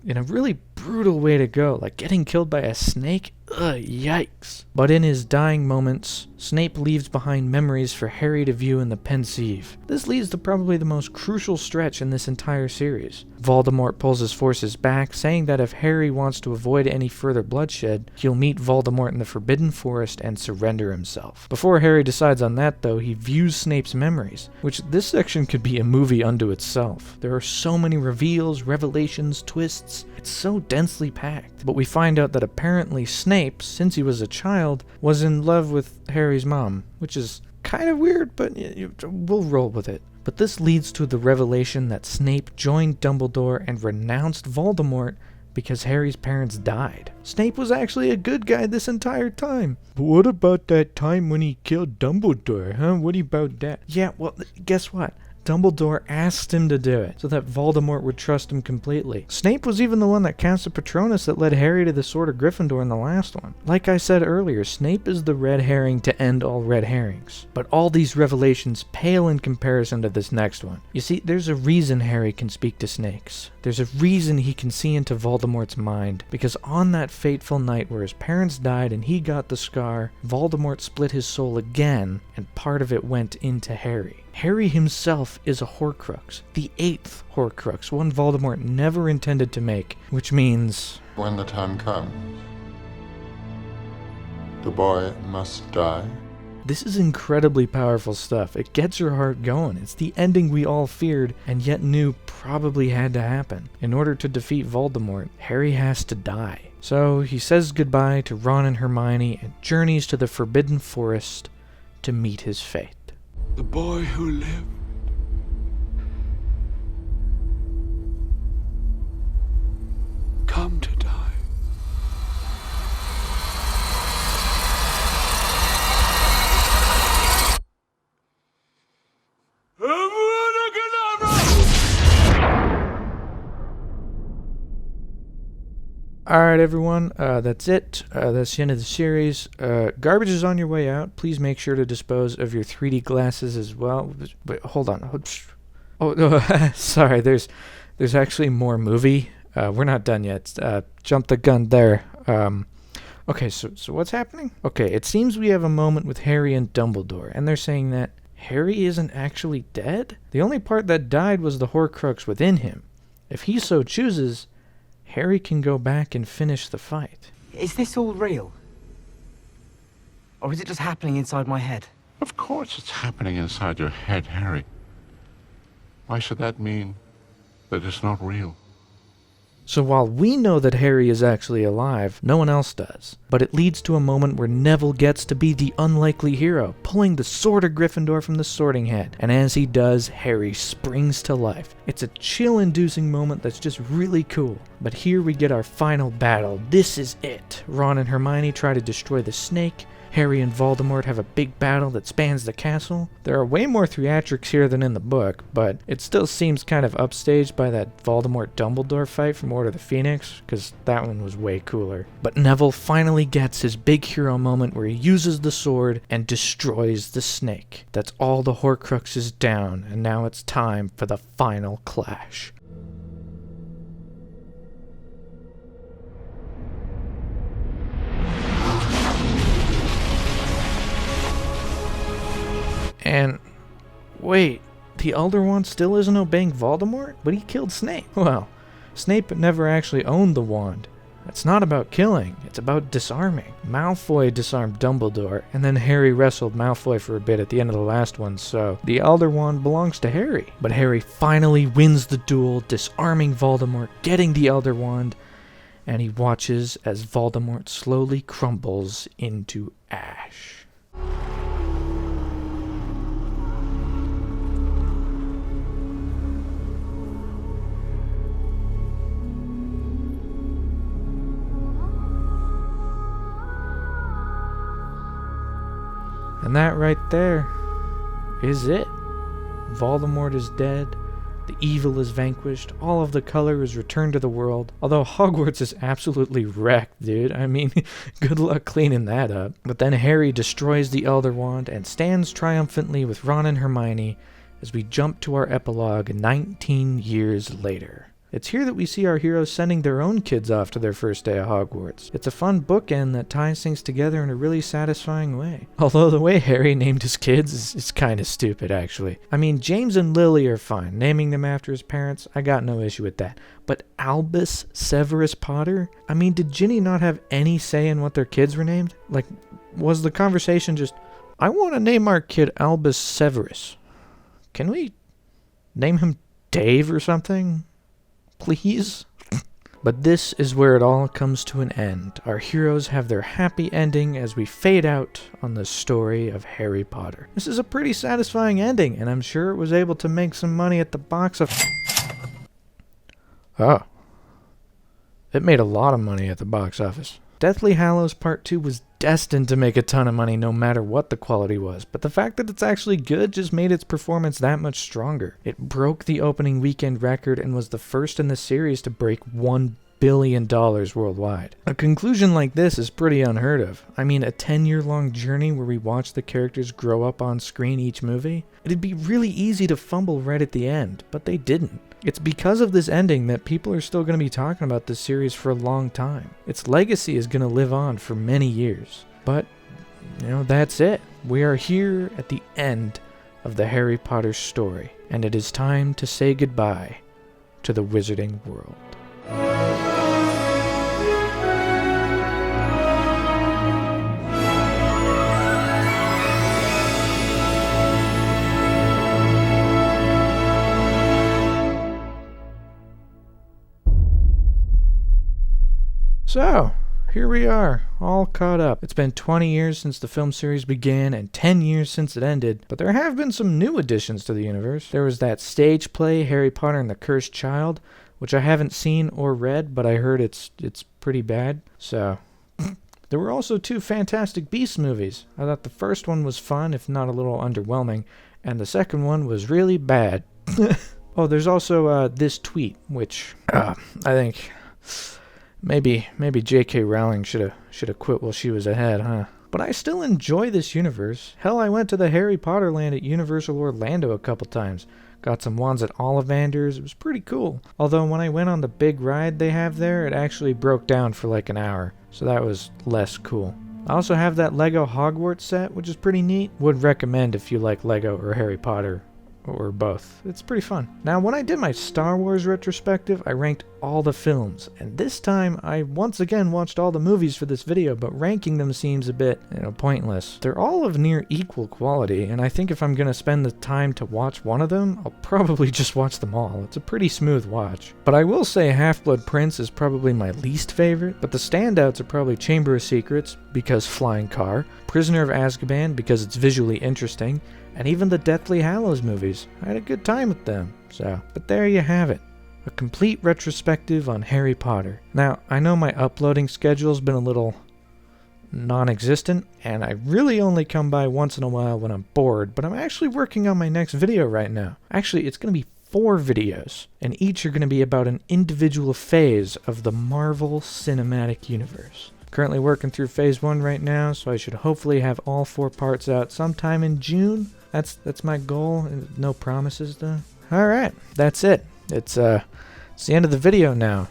In a really brutal way to go, like getting killed by a snake? Ugh, yikes. But in his dying moments, Snape leaves behind memories for Harry to view in the Pensieve. This leads to probably the most crucial stretch in this entire series. Voldemort pulls his forces back, saying that if Harry wants to avoid any further bloodshed, he'll meet Voldemort in the Forbidden Forest and surrender himself. Before Harry decides on that though, he views Snape's memories, which this section could be a movie unto itself. There are so many reveals, revelations, twists, it's so densely packed. But we find out that apparently Snape, since he was a child, was in love with Harry's mom, which is kind of weird, but we'll roll with it. But this leads to the revelation that Snape joined Dumbledore and renounced Voldemort because Harry's parents died. Snape was actually a good guy this entire time. But what about that time when he killed Dumbledore, huh? What about that? Yeah, well, guess what? Dumbledore asked him to do it so that Voldemort would trust him completely. Snape was even the one that cast the Patronus that led Harry to the Sword of Gryffindor in the last one. Like I said earlier, Snape is the red herring to end all red herrings. But all these revelations pale in comparison to this next one. You see, there's a reason Harry can speak to snakes. There's a reason he can see into Voldemort's mind, because on that fateful night where his parents died and he got the scar, Voldemort split his soul again, and part of it went into Harry. Harry himself is a Horcrux, the 8th Horcrux, one Voldemort never intended to make, which means... When the time comes, the boy must die. This is incredibly powerful stuff. It gets your heart going. It's the ending we all feared and yet knew probably had to happen. In order to defeat Voldemort, Harry has to die. So he says goodbye to Ron and Hermione and journeys to the Forbidden Forest to meet his fate. The boy who lived come to die. Alright everyone, that's it. That's the end of the series. Garbage is on your way out. Please make sure to dispose of your 3D glasses as well. Wait, hold on. Oh, no, sorry, there's actually more movie. We're not done yet. Jump the gun there. Okay, so what's happening? Okay, it seems we have a moment with Harry and Dumbledore, and they're saying that Harry isn't actually dead? The only part that died was the Horcrux within him. If he so chooses, Harry can go back and finish the fight. Is this all real? Or is it just happening inside my head? Of course it's happening inside your head, Harry. Why should that mean that it's not real? So while we know that Harry is actually alive, no one else does. But it leads to a moment where Neville gets to be the unlikely hero, pulling the Sword of Gryffindor from the Sorting Hat. And as he does, Harry springs to life. It's a chill-inducing moment that's just really cool. But here we get our final battle. This is it. Ron and Hermione try to destroy the snake. Harry and Voldemort have a big battle that spans the castle. There are way more theatrics here than in the book, but it still seems kind of upstaged by that Voldemort-Dumbledore fight from Order of the Phoenix, because that one was way cooler. But Neville finally gets his big hero moment where he uses the sword and destroys the snake. That's all the Horcruxes down, and now it's time for the final clash. And wait, the Elder Wand still isn't obeying Voldemort? But he killed Snape. Well, Snape never actually owned the wand. It's not about killing, it's about disarming. Malfoy disarmed Dumbledore, and then Harry wrestled Malfoy for a bit at the end of the last one, so the Elder Wand belongs to Harry. But Harry finally wins the duel, disarming Voldemort, getting the Elder Wand, and he watches as Voldemort slowly crumbles into ash. And that right there is it. Voldemort is dead, the evil is vanquished, all of the color is returned to the world, although Hogwarts is absolutely wrecked, dude. I mean, good luck cleaning that up. But then Harry destroys the Elder Wand and stands triumphantly with Ron and Hermione as we jump to our epilogue 19 years later. It's here that we see our heroes sending their own kids off to their first day of Hogwarts. It's a fun bookend that ties things together in a really satisfying way. Although the way Harry named his kids is kind of stupid, actually. I mean, James and Lily are fine. Naming them after his parents, I got no issue with that. But Albus Severus Potter? I mean, did Ginny not have any say in what their kids were named? Like, was the conversation just, I want to name our kid Albus Severus. Can we name him Dave or something? Please? But this is where it all comes to an end. Our heroes have their happy ending as we fade out on the story of Harry Potter. This is a pretty satisfying ending, and I'm sure it was able to make some money at the box office. Oh. It made a lot of money at the box office. Deathly Hallows Part 2 was destined to make a ton of money no matter what the quality was, but the fact that it's actually good just made its performance that much stronger. It broke the opening weekend record and was the first in the series to break $1 billion worldwide. A conclusion like this is pretty unheard of. I mean, a 10-year-long journey where we watch the characters grow up on screen each movie? It'd be really easy to fumble right at the end, but they didn't. It's because of this ending that people are still going to be talking about this series for a long time. Its legacy is going to live on for many years. But, that's it. We are here at the end of the Harry Potter story, and it is time to say goodbye to the Wizarding World. So, here we are, all caught up. It's been 20 years since the film series began and 10 years since it ended, but there have been some new additions to the universe. There was that stage play, Harry Potter and the Cursed Child, which I haven't seen or read, but I heard it's pretty bad. So, there were also 2 Fantastic Beasts movies. I thought the first one was fun, if not a little underwhelming, and the second one was really bad. Oh, there's also this tweet, which I think... Maybe J.K. Rowling should have quit while she was ahead, huh? But I still enjoy this universe. Hell, I went to the Harry Potter land at Universal Orlando a couple times. Got some wands at Ollivanders. It was pretty cool. Although when I went on the big ride they have there, it actually broke down for like an hour. So that was less cool. I also have that Lego Hogwarts set, which is pretty neat. Would recommend if you like Lego or Harry Potter. Or both. It's pretty fun. Now, when I did my Star Wars retrospective, I ranked all the films, and this time I once again watched all the movies for this video, but ranking them seems a bit, pointless. They're all of near equal quality, and I think if I'm gonna spend the time to watch one of them, I'll probably just watch them all. It's a pretty smooth watch. But I will say Half-Blood Prince is probably my least favorite, but the standouts are probably Chamber of Secrets, because flying car, Prisoner of Azkaban, because it's visually interesting, and even the Deathly Hallows movies. I had a good time with them. But there you have it. A complete retrospective on Harry Potter. Now, I know my uploading schedule's been a little non-existent, and I really only come by once in a while when I'm bored, but I'm actually working on my next video right now. Actually, it's going to be 4 videos, and each are going to be about an individual phase of the Marvel Cinematic Universe. Currently working through phase 1 right now, so I should hopefully have all 4 parts out sometime in June. That's my goal. No promises though. Alright, that's it. It's the end of the video now.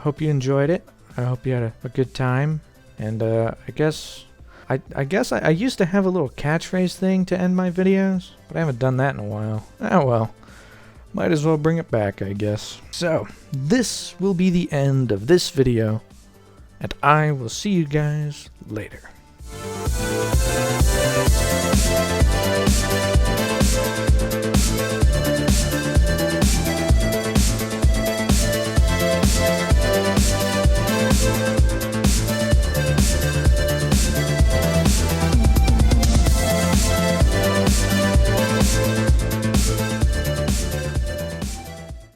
Hope you enjoyed it. I hope you had a good time. And I guess I used to have a little catchphrase thing to end my videos, but I haven't done that in a while. Oh well. Might as well bring it back, I guess. So, this will be the end of this video, and I will see you guys later.